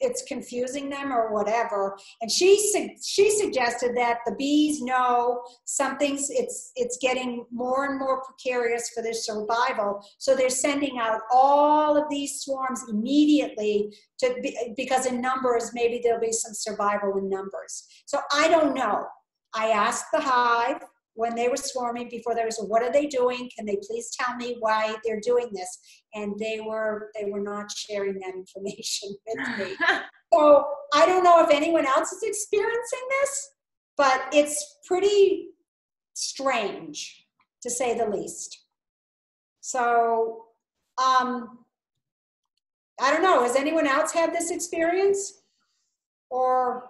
it's confusing them or whatever. And she suggested that the bees know something's, it's getting more and more precarious for their survival. So they're sending out all of these swarms immediately because in numbers, maybe there'll be some survival in numbers. So I don't know. I asked the hive when they were swarming before there was, what are they doing? Can they please tell me why they're doing this? And they were not sharing that information with me. So I don't know if anyone else is experiencing this, but it's pretty strange to say the least. So I don't know, has anyone else had this experience or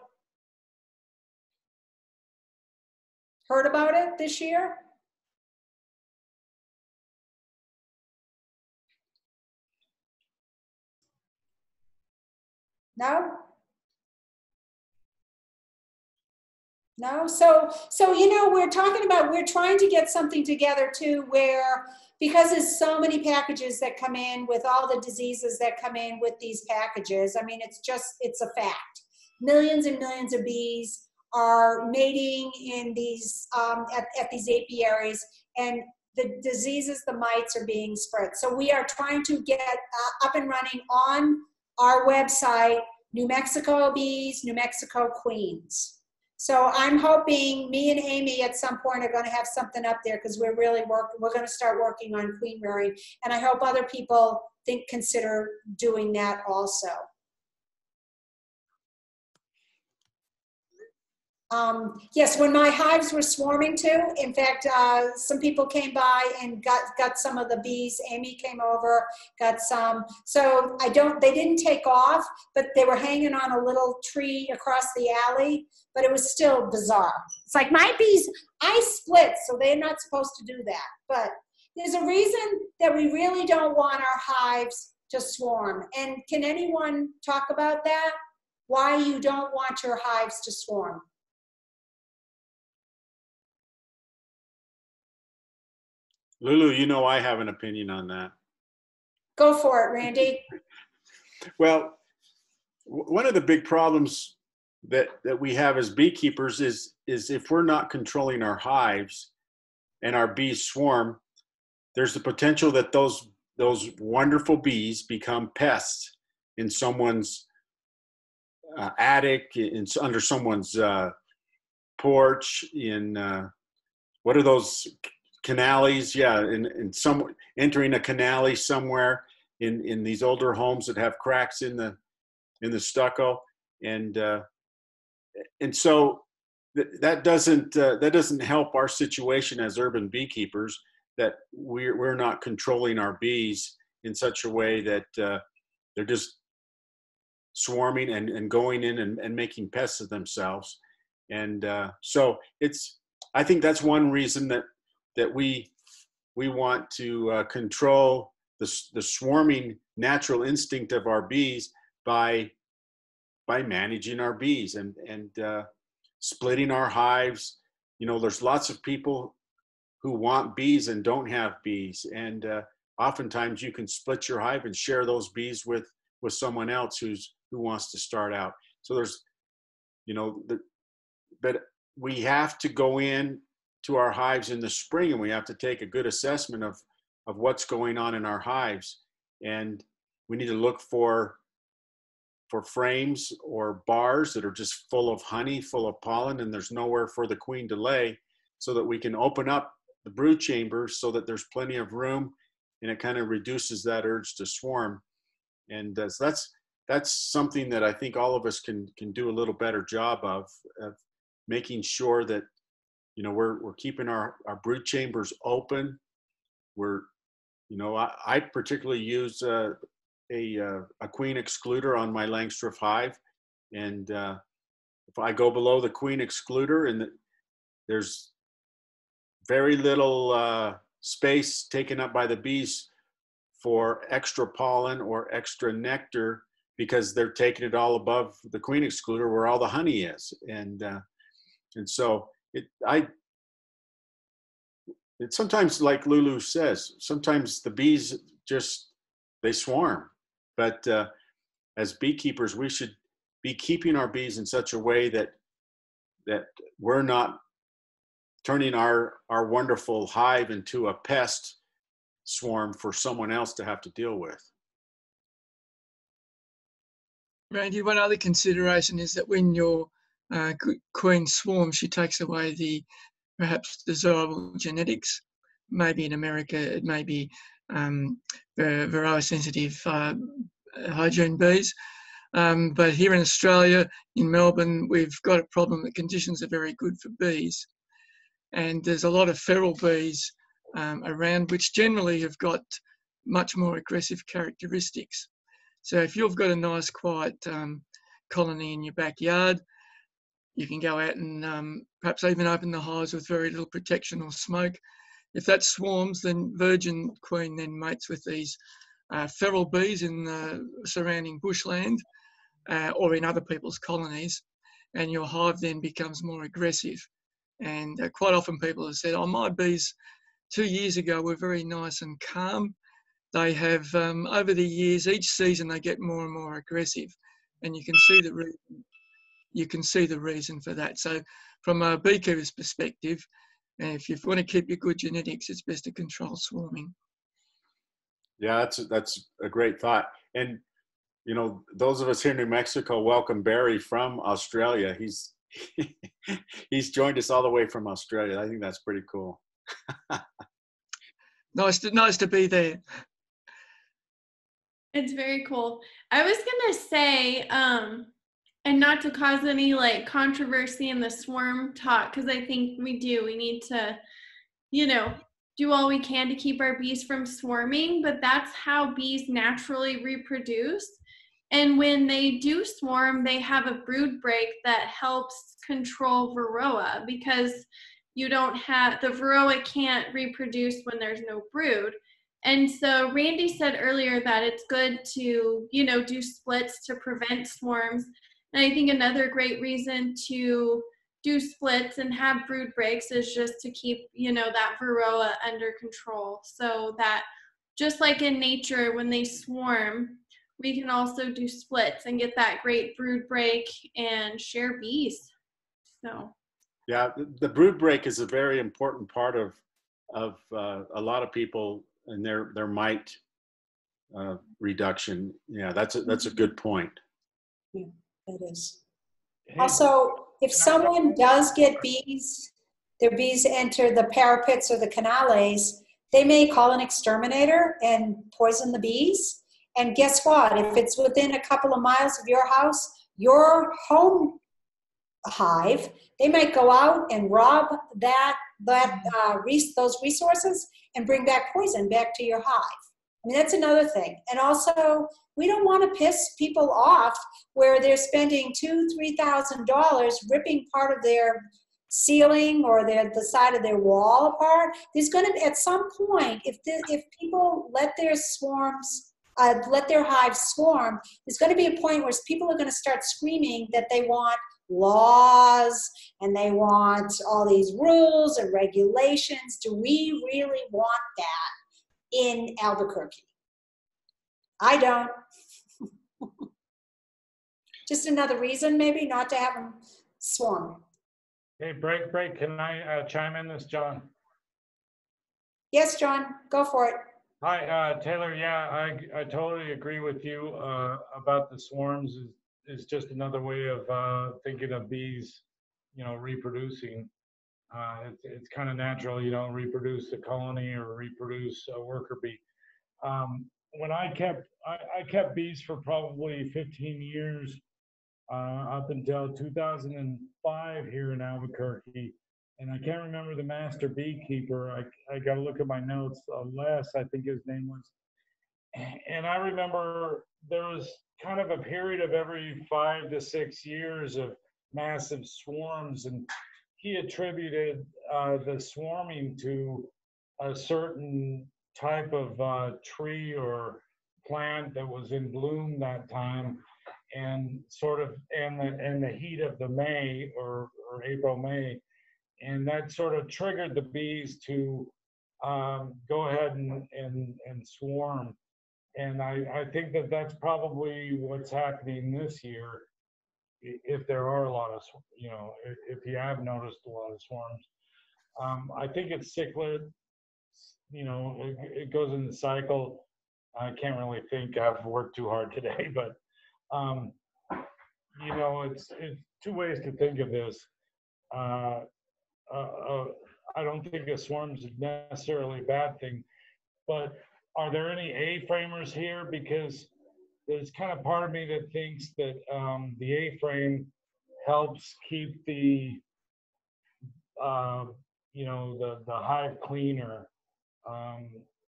heard about it this year? No? No? So you know, we're trying to get something together too where, because there's so many packages that come in with all the diseases that come in with these packages. I mean, it's a fact. Millions and millions of bees are mating in these, at these apiaries, and the diseases, the mites are being spread. So we are trying to get up and running on our website, New Mexico Bees, New Mexico Queens. So I'm hoping me and Amy at some point are going to have something up there because we're going to start working on queen rearing. And I hope other people consider doing that also. Yes, when my hives were swarming too, in fact, some people came by and got some of the bees. Amy came over, got some. So they didn't take off, but they were hanging on a little tree across the alley, but it was still bizarre. It's like my bees, I split, so they're not supposed to do that. But there's a reason that we really don't want our hives to swarm. And can anyone talk about that? Why you don't want your hives to swarm?
Lulu, you know I have an opinion on that.
Go for it, Randy.
Well, one of the big problems that we have as beekeepers is if we're not controlling our hives and our bees swarm, there's the potential that those wonderful bees become pests in someone's attic, under someone's porch, in what are those canales? Yeah, in some entering a canale somewhere in these older homes that have cracks in the stucco, and so that doesn't help our situation as urban beekeepers, that we're not controlling our bees in such a way that they're just swarming and going in and making pests of themselves. And so I think that's one reason that we want to control the swarming natural instinct of our bees by managing our bees and splitting our hives. You know, there's lots of people who want bees and don't have bees, and oftentimes you can split your hive and share those bees with someone else who wants to start out. So there's, but we have to go in to our hives in the spring, and we have to take a good assessment of what's going on in our hives, and we need to look for frames or bars that are just full of honey, full of pollen, and there's nowhere for the queen to lay, so that we can open up the brood chambers so that there's plenty of room, and it kind of reduces that urge to swarm. And so that's something that I think all of us can do a little better job of making sure that we're keeping our brood chambers open. I particularly use a queen excluder on my Langstroth hive, and if I go below the queen excluder there's very little space taken up by the bees for extra pollen or extra nectar, because they're taking it all above the queen excluder where all the honey is. And so it's sometimes, like Lulu says, sometimes the bees just, they swarm. But as beekeepers, we should be keeping our bees in such a way that we're not turning our wonderful hive into a pest swarm for someone else to have to deal with.
Randy, one other consideration is that when your queen swarms, she takes away the perhaps desirable genetics. Maybe in America it may be Varroa sensitive hygiene bees. But here in Australia, in Melbourne, we've got a problem that conditions are very good for bees. And there's a lot of feral bees around, which generally have got much more aggressive characteristics. So if you've got a nice quiet colony in your backyard, you can go out and perhaps even open the hives with very little protection or smoke. If that swarms, then virgin queen then mates with these feral bees in the surrounding bushland or in other people's colonies, and your hive then becomes more aggressive. And quite often people have said, oh, my bees 2 years ago were very nice and calm. They have, over the years, each season they get more and more aggressive, and you can see the reason for that. So from a beekeeper's perspective, if you want to keep your good genetics, it's best to control swarming.
Yeah, that's a great thought. And you know, those of us here in New Mexico welcome Barry from Australia. He's he's joined us all the way from Australia. I think that's pretty cool.
Nice to be there.
It's very cool. I was gonna say, and not to cause any like controversy in the swarm talk, because I think we need to, you know, do all we can to keep our bees from swarming, but that's how bees naturally reproduce. And when they do swarm, they have a brood break that helps control Varroa, because you don't have, the Varroa can't reproduce when there's no brood. And so Randy said earlier that it's good to, you know, do splits to prevent swarms. And I think another great reason to do splits and have brood breaks is just to keep, you know, that Varroa under control. So that just like in nature, when they swarm, we can also do splits and get that great brood break and share bees. So.
Yeah, the brood break is a very important part of a lot of people and their mite reduction. Yeah, that's a good point.
Yeah, that is. Also, if someone does get bees, their bees enter the parapets or the canales, they may call an exterminator and poison the bees. And guess what? If it's within a couple of miles of your house, your home hive, they might go out and rob those resources and bring back poison back to your hive. I mean, that's another thing. And also, we don't want to piss people off where they're spending $2,000-3,000 ripping part of their ceiling or the side of their wall apart. There's going to, at some point, if people let their hives swarm, there's going to be a point where people are going to start screaming that they want laws and they want all these rules and regulations. Do we really want that in Albuquerque? I don't. Just another reason maybe not to have them swarm.
Hey, break. Can I chime in this, John?
Yes, John, go for it.
Hi, Taylor. Yeah, I totally agree with you about the swarms. Is just another way of thinking of bees, you know, reproducing. It's kind of natural. You don't reproduce a colony or reproduce a worker bee. When I kept bees for probably 15 years, up until 2005 here in Albuquerque. And I can't remember the master beekeeper. I got to look at my notes. Les, I think his name was. And I remember there was kind of a period of every 5 to 6 years of massive swarms. And he attributed the swarming to a certain type of tree or plant that was in bloom that time, and sort of and the heat of the May or April, May, and that sort of triggered the bees to go ahead and swarm. And I think that that's probably what's happening this year, if there are a lot of, you know, if you have noticed a lot of swarms. I think it's cichlid, you know, it goes in the cycle. I can't really think, I've worked too hard today, but, you know, it's two ways to think of this. I don't think a swarm's necessarily a bad thing, but are there any A-framers here? Because there's kind of part of me that thinks that the A-frame helps keep the, you know, the hive cleaner,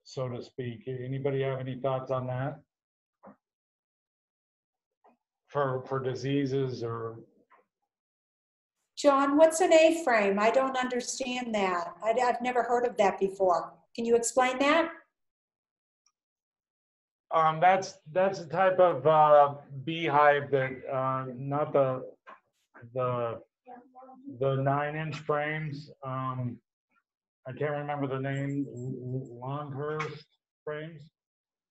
so to speak. Anybody have any thoughts on that? For diseases or?
John, what's an A-frame? I don't understand that. I've never heard of that before. Can you explain that?
That's a type of beehive that not the 9-inch frames. I can't remember the name. Longhurst frames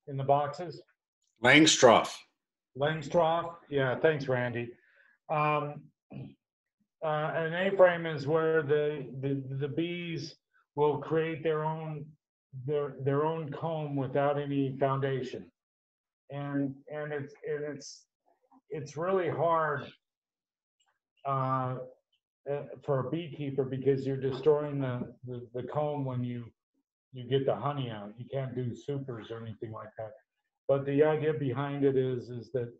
in the boxes.
Langstroth.
Langstroth. Yeah, thanks, Randy. An A-frame is where the bees will create their own comb without any foundation, and it's really hard for a beekeeper, because you're destroying the comb when you get the honey out. You can't do supers or anything like that. But the idea behind it is that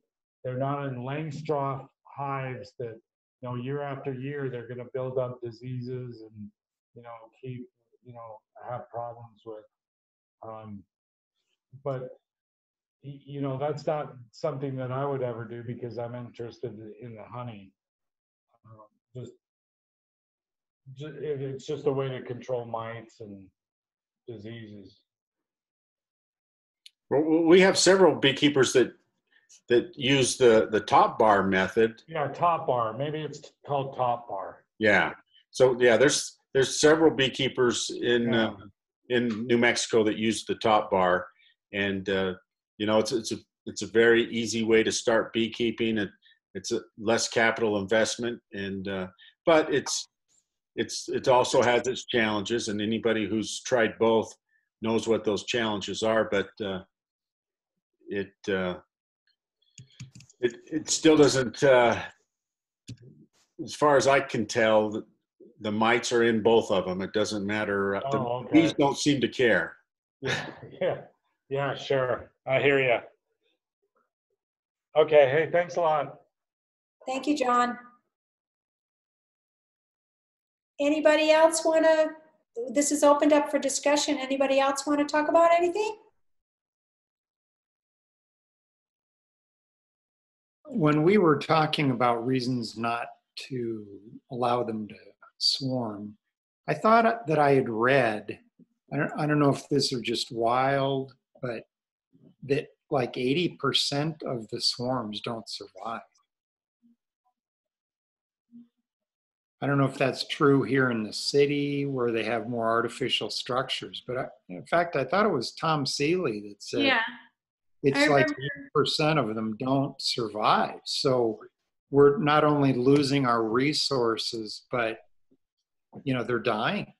they're not in Langstroth hives that, you know, year after year they're going to build up diseases and, you know, keep, you know, have problems with. But you know, that's not something that I would ever do, because I'm interested in the honey. It's just a way to control mites and diseases.
Well, we have several beekeepers that use the top bar method.
Yeah, top bar. Maybe it's called top bar.
Yeah. So yeah, there's several beekeepers in New Mexico that use the top bar, and you know, it's a very easy way to start beekeeping. It's a less capital investment, and but it also has its challenges, and anybody who's tried both knows what those challenges are. But it still doesn't, as far as I can tell, the mites are in both of them. It doesn't matter. The bees don't seem to care.
Yeah, sure. I hear you. Okay, hey, thanks a lot.
Thank you, John. Anybody else want to, this is opened up for discussion. Anybody else want to talk about anything?
When we were talking about reasons not to allow them to swarm, I thought that I had read, I don't know if this are just wild, but that like 80% of the swarms don't survive. I don't know if that's true here in the city where they have more artificial structures, but in fact, I thought it was Tom Seeley that said it's like 80% of them don't survive. So we're not only losing our resources, but you know, they're dying.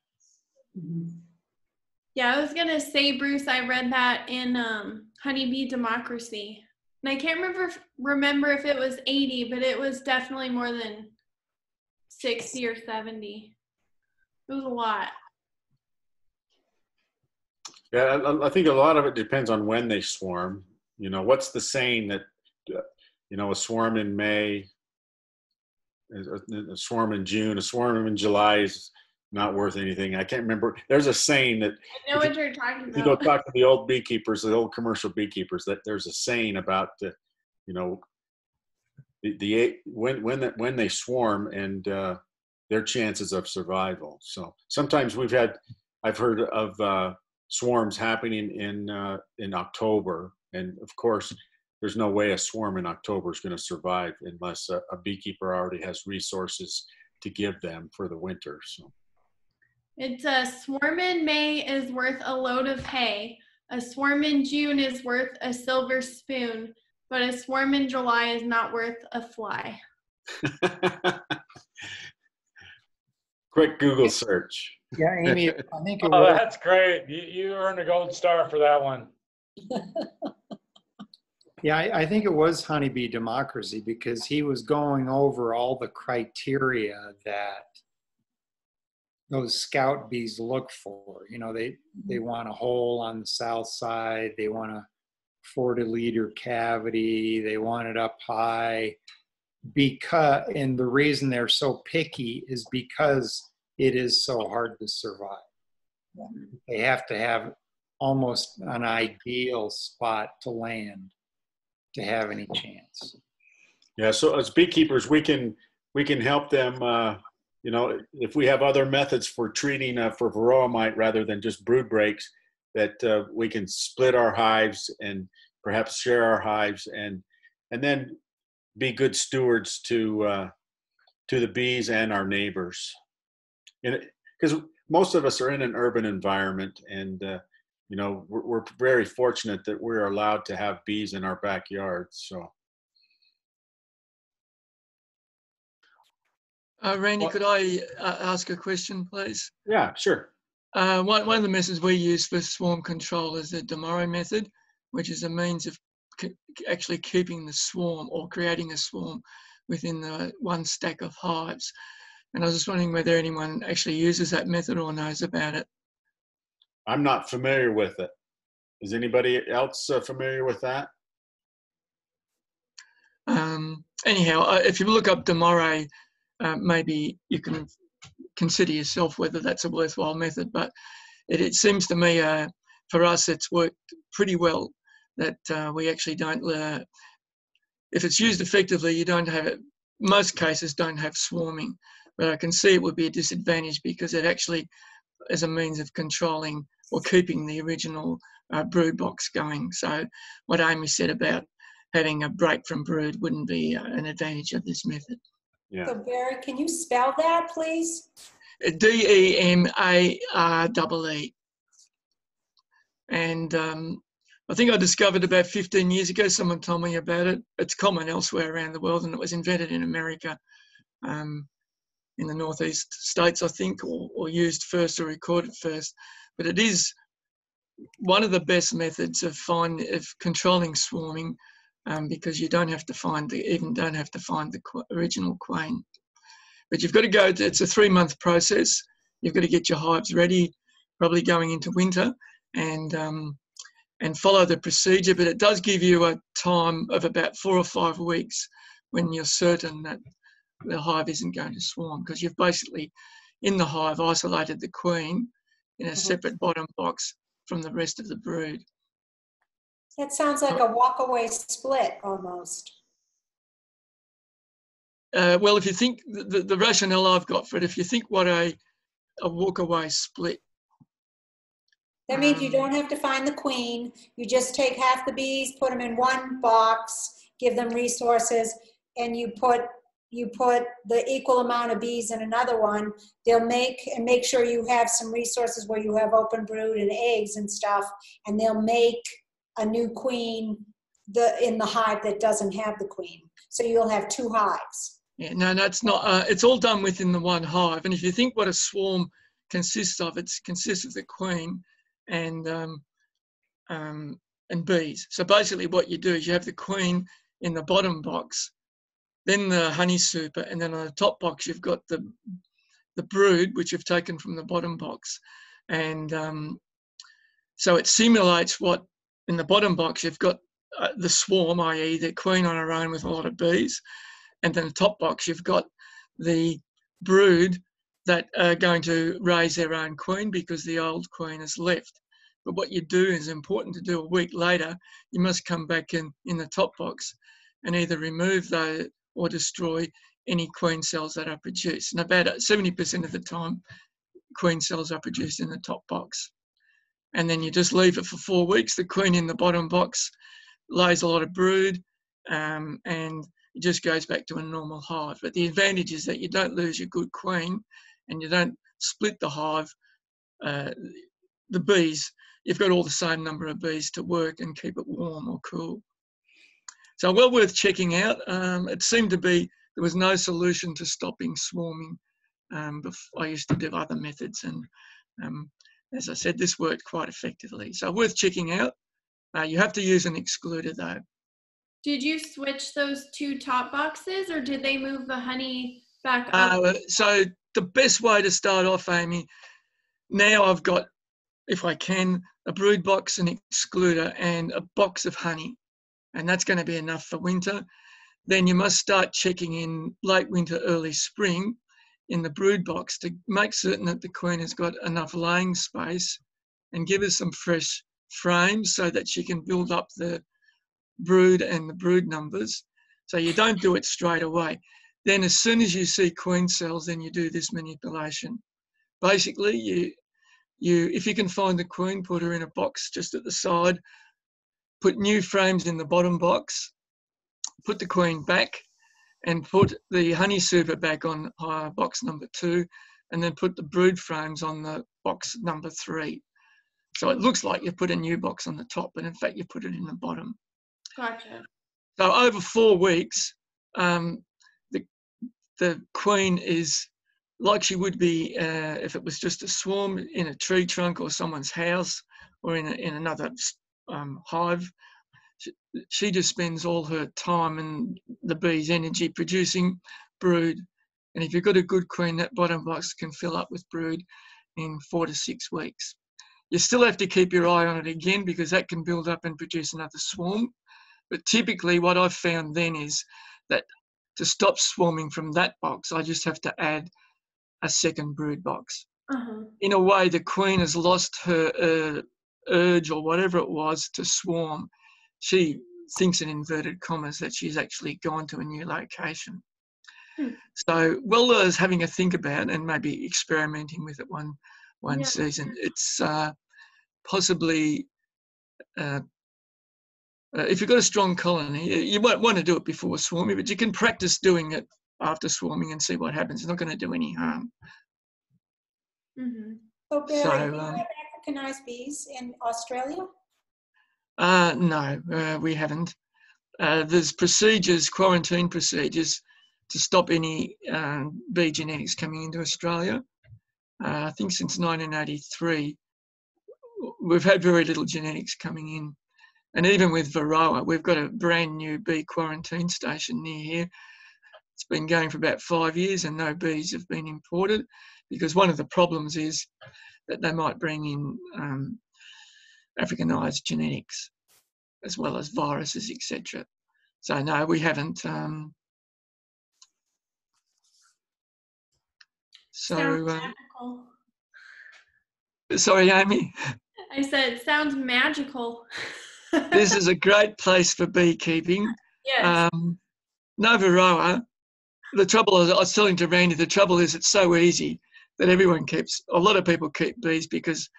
Yeah, I was gonna say, Bruce, I read that in Honeybee Democracy, and I can't remember if it was 80, but it was definitely more than 60 or 70. It was a lot.
Yeah, I think a lot of it depends on when they swarm. You know, what's the saying that, you know, a swarm in May, a swarm in June, a swarm in July is not worth anything. I can't remember. There's a saying that
I know what you're talking about.
If you go talk to the old beekeepers, the old commercial beekeepers, that there's a saying about the, you know, when they swarm, and their chances of survival. So sometimes I've heard of swarms happening in October, and of course, there's no way a swarm in October is going to survive unless a beekeeper already has resources to give them for the winter. So
It's a swarm in May is worth a load of hay. A swarm in June is worth a silver spoon, but a swarm in July is not worth a fly.
quick Google search.
Yeah, Amy, I think it
Oh,
was.
that's great. You earned a gold star for that one.
Yeah, I think it was Honeybee Democracy, because he was going over all the criteria that those scout bees look for. You know, they want a hole on the south side, they want a 40-liter cavity, they want it up high, and the reason they're so picky is because it is so hard to survive. They have to have almost an ideal spot to land to have any chance.
Yeah, so as beekeepers, we can help them. You know, if we have other methods for treating for Varroa mite rather than just brood breaks, that we can split our hives and perhaps share our hives, and then be good stewards to the bees and our neighbors. Because most of us are in an urban environment, and you know, we're very fortunate that we're allowed to have bees in our backyards. So.
Randy, could I ask a question, please?
Yeah, sure.
One of the methods we use for swarm control is the Demoro method, which is a means of actually keeping the swarm or creating a swarm within the one stack of hives. And I was just wondering whether anyone actually uses that method or knows about it.
I'm not familiar with it. Is anybody else familiar with that?
Anyhow, if you look up Demoro, maybe you can consider yourself whether that's a worthwhile method. But it seems to me, for us, it's worked pretty well. That we actually don't. If it's used effectively, you don't have it. Most cases don't have swarming, but I can see it would be a disadvantage because it actually is a means of controlling or keeping the original brood box going. So what Amy said about having a break from brood wouldn't be an advantage of this method.
Yeah.
So Barry, can you spell that, please?
DEMAREE. And I think I discovered about 15 years ago, someone told me about it. It's common elsewhere around the world, and it was invented in America, in the northeast states, I think, or used first or recorded first. But it is one of the best methods of controlling swarming, because you don't have to find the original queen. But you've got to go. It's a 3-month process. You've got to get your hives ready, probably going into winter, and follow the procedure. But it does give you a time of about 4 or 5 weeks when you're certain that the hive isn't going to swarm, because you've basically, in the hive, isolated the queen in a separate bottom box from the rest of the brood.
That sounds like a walk-away split almost.
Well, if you think the rationale I've got for it, if you think what a walk-away split.
That means you don't have to find the queen. You just take half the bees, put them in one box, give them resources, and you put the equal amount of bees in another one. They'll make sure you have some resources where you have open brood and eggs and stuff, and they'll make a new queen in the hive that doesn't have the queen. So you'll have 2 hives.
Yeah, no, it's not. It's all done within the one hive. And if you think what a swarm consists of, it consists of the queen and bees. So basically what you do is you have the queen in the bottom box, then the honey super, and then on the top box you've got the brood, which you've taken from the bottom box. And so it simulates what in the bottom box you've got the swarm, i.e. the queen on her own with a lot of bees, and then the top box you've got the brood that are going to raise their own queen because the old queen has left. But what you do is important to do a week later. You must come back in the top box and either remove or destroy any queen cells that are produced. And about 70% of the time, queen cells are produced in the top box. And then you just leave it for 4 weeks. The queen in the bottom box lays a lot of brood, and it just goes back to a normal hive. But the advantage is that you don't lose your good queen, and you don't split the hive. The bees, you've got all the same number of bees to work and keep it warm or cool. So well worth checking out. It seemed to be there was no solution to stopping swarming. I used to do other methods, and as I said, this worked quite effectively. So worth checking out. You have to use an excluder though.
Did you switch those 2 top boxes, or did they move the honey back up?
So the best way to start off, Amy, now I've got, if I can, a brood box, an excluder, and a box of honey. And that's going to be enough for winter. Then you must start checking in late winter, early spring in the brood box to make certain that the queen has got enough laying space, and give her some fresh frames so that she can build up the brood and the brood numbers. So you don't do it straight away. Then as soon as you see queen cells, then you do this manipulation. Basically, if you can find the queen, put her in a box just at the side, put new frames in the bottom box, put the queen back, and put the honey super back on box number 2, and then put the brood frames on the box number 3. So it looks like you put a new box on the top, but in fact you put it in the bottom.
Gotcha.
So over 4 weeks, the queen is like she would be if it was just a swarm in a tree trunk or someone's house or in another hive. She just spends all her time and the bee's energy producing brood. And if you've got a good queen, that bottom box can fill up with brood in 4 to 6 weeks. You still have to keep your eye on it again, because that can build up and produce another swarm. But typically what I've found then is that to stop swarming from that box, I just have to add a second brood box. In a way, the queen has lost her urge or whatever it was to swarm. She thinks in inverted commas that she's actually gone to a new location. So well as having a think about and maybe experimenting with it one season. It's possibly, if you've got a strong colony, you won't want to do it before swarming, but you can practice doing it after swarming and see what happens. It's not going to do any harm.
So Barry, do you have Africanized bees in Australia?
No, we haven't. There's procedures, quarantine procedures, to stop any bee genetics coming into Australia. I think since 1983, we've had very little genetics coming in. And even with Varroa, we've got a brand new bee quarantine station near here. It's been going for about 5 years and no bees have been imported, because one of the problems is that they might bring in Africanized genetics as well as viruses, etc. So no, we haven't.
Sounds magical.
Sorry, Amy?
I said, sounds magical.
This is a great place for beekeeping.
Yes.
No Varroa. The trouble is, I was telling to Randy, the trouble is it's so easy that a lot of people keep bees because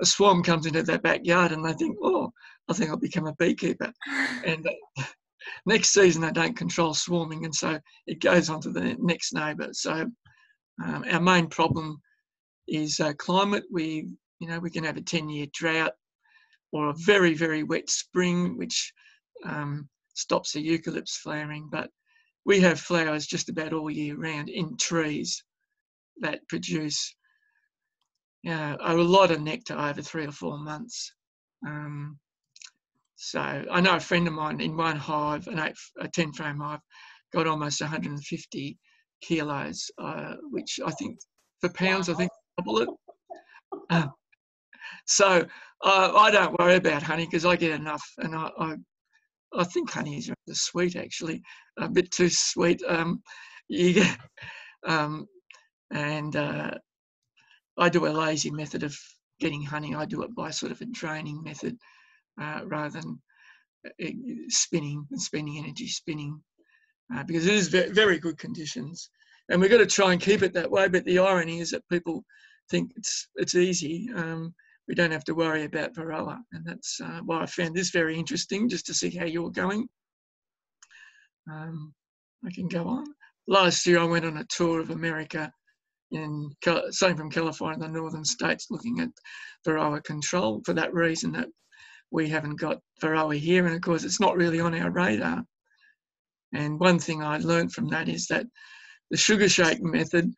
a swarm comes into their backyard and they think, oh, I think I'll become a beekeeper. And next season they don't control swarming, and so it goes on to the next neighbour. So our main problem is climate. We can have a 10-year drought or a very, very wet spring, which stops the eucalypts flowering. But we have flowers just about all year round in trees that produce a lot of nectar over 3 or 4 months. So I know a friend of mine in one hive, a 10-frame hive, got almost 150 kilos, which I think for pounds, I think double it. So I don't worry about honey because I get enough, and I think honey is rather sweet, actually, a bit too sweet. You get, and I do a lazy method of getting honey. I do it by sort of a draining method rather than spending energy spinning. because it is very, very good conditions. And we've got to try and keep it that way. But the irony is that people think it's easy. We don't have to worry about Varroa. And that's why I found this very interesting, just to see how you're going. I can go on. Last year I went on a tour of America, same from California, the northern states, looking at Varroa control for that reason that we haven't got Varroa here. And of course, it's not really on our radar. And one thing I learned from that is that the sugar shake method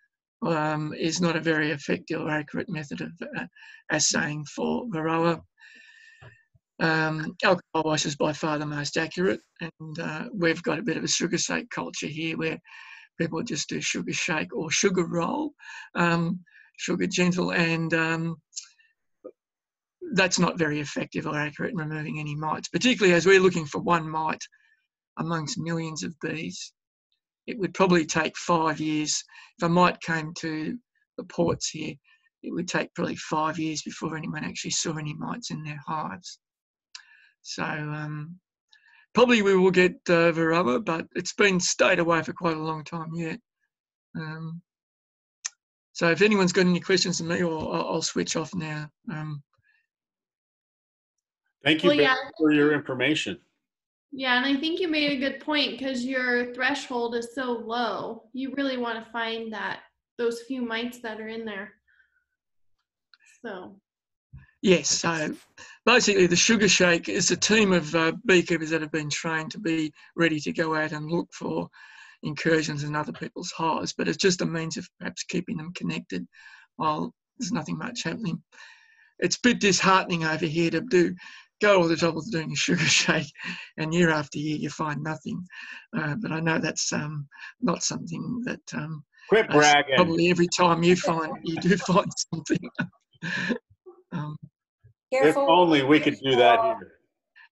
is not a very effective or accurate method of assaying for Varroa. Alcohol wash is by far the most accurate, and we've got a bit of a sugar shake culture here where people just do sugar shake or sugar roll, sugar gentle, and that's not very effective or accurate in removing any mites, particularly as we're looking for one mite amongst millions of bees. It would probably take 5 years. If a mite came to the ports here, it would take probably 5 years before anyone actually saw any mites in their hives. So probably we will get Varroa, but it's been stayed away for quite a long time yet. So if anyone's got any questions to me, or I'll switch off now.
Thank you, Ben, for your information.
Yeah, and I think you made a good point because your threshold is so low. You really want to find those few mites that are in there. So.
Yes, so basically the sugar shake is a team of beekeepers that have been trained to be ready to go out and look for incursions in other people's hives, but it's just a means of perhaps keeping them connected while there's nothing much happening. It's a bit disheartening over here to go all the trouble of doing a sugar shake, and year after year you find nothing. But I know that's not something that
quit bragging.
Probably every time you do find something.
If only we could do that here.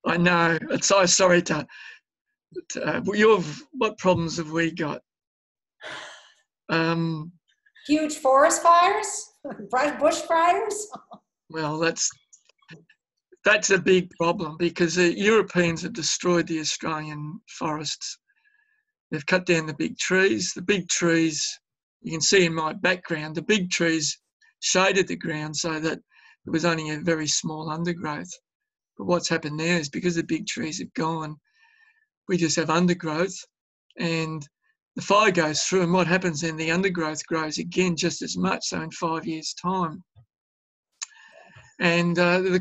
I know. It's so sorry what problems have we got?
Huge forest fires? Bush fires?
Well, that's a big problem because the Europeans have destroyed the Australian forests. They've cut down the big trees. The big trees, you can see in my background, the big trees shaded the ground so that there was only a very small undergrowth. But what's happened there is because the big trees have gone, we just have undergrowth, and the fire goes through, and what happens then, the undergrowth grows again just as much, so in 5 years' time. And the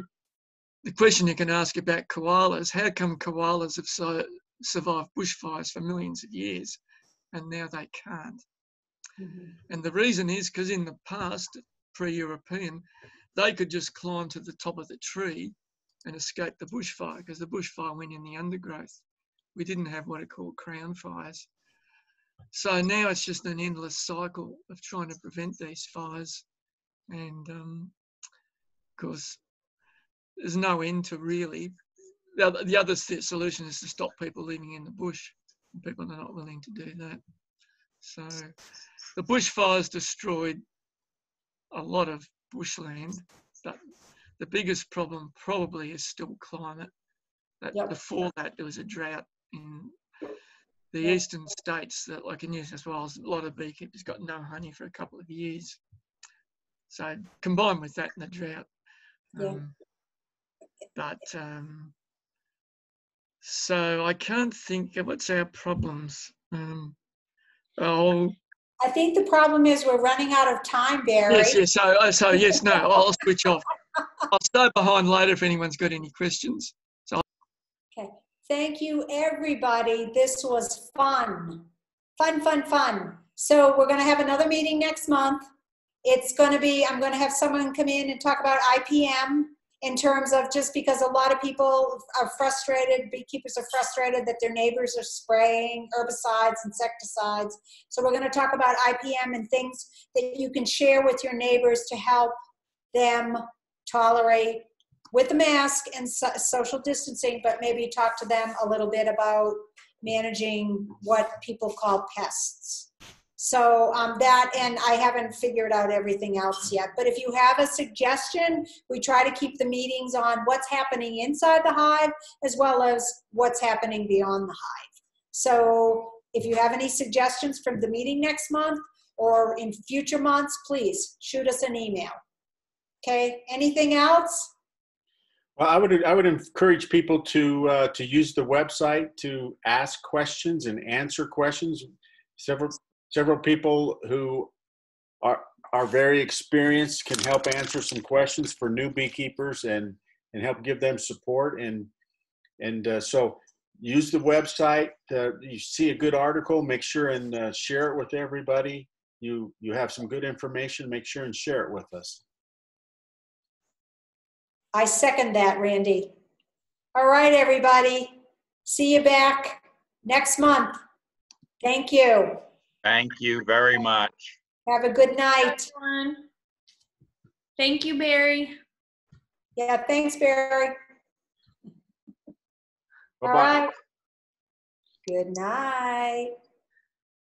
question you can ask about koalas, how come koalas have survived bushfires for millions of years and now they can't? Mm-hmm. And the reason is because in the past, pre-European, they could just climb to the top of the tree and escape the bushfire because the bushfire went in the undergrowth. We didn't have what are called crown fires. So now it's just an endless cycle of trying to prevent these fires. And of course, there's no end to really. The other solution is to stop people living in the bush. And people are not willing to do that. So the bushfires destroyed a lot of bushland, but the biggest problem probably is still climate. Before that, there was a drought in the eastern states, that, like in New South Wales, a lot of beekeepers got no honey for a couple of years. So combined with that and the drought. So I can't think of what's our problems.
I think the problem is we're running out of time, Barry.
Yes. So yes, no, I'll switch off. I'll stay behind later if anyone's got any questions.
Okay. Thank you, everybody. This was fun. Fun. So we're going to have another meeting next month. It's going to be, I'm going to have someone come in and talk about IPM in terms of, just because a lot of people are frustrated, beekeepers are frustrated that their neighbors are spraying herbicides, insecticides. So we're going to talk about IPM and things that you can share with your neighbors to help them tolerate, with the mask and social distancing, but maybe talk to them a little bit about managing what people call pests. So that, and I haven't figured out everything else yet, but if you have a suggestion, we try to keep the meetings on what's happening inside the hive as well as what's happening beyond the hive. So If you have any suggestions from the meeting next month or in future months, please shoot us an email. Okay, anything else?
Well, I would encourage people to use the website to ask questions and answer questions. Several people who are very experienced can help answer some questions for new beekeepers and help give them support. And so use the website. You see a good article, make sure and share it with everybody. You have some good information, make sure and share it with us.
I second that, Randy. All right, everybody. See you back next month. Thank you.
Thank you very much.
Have a good night.
Everyone. Thank you, Barry.
Yeah, thanks, Barry.
Bye-bye.
All right. Good night.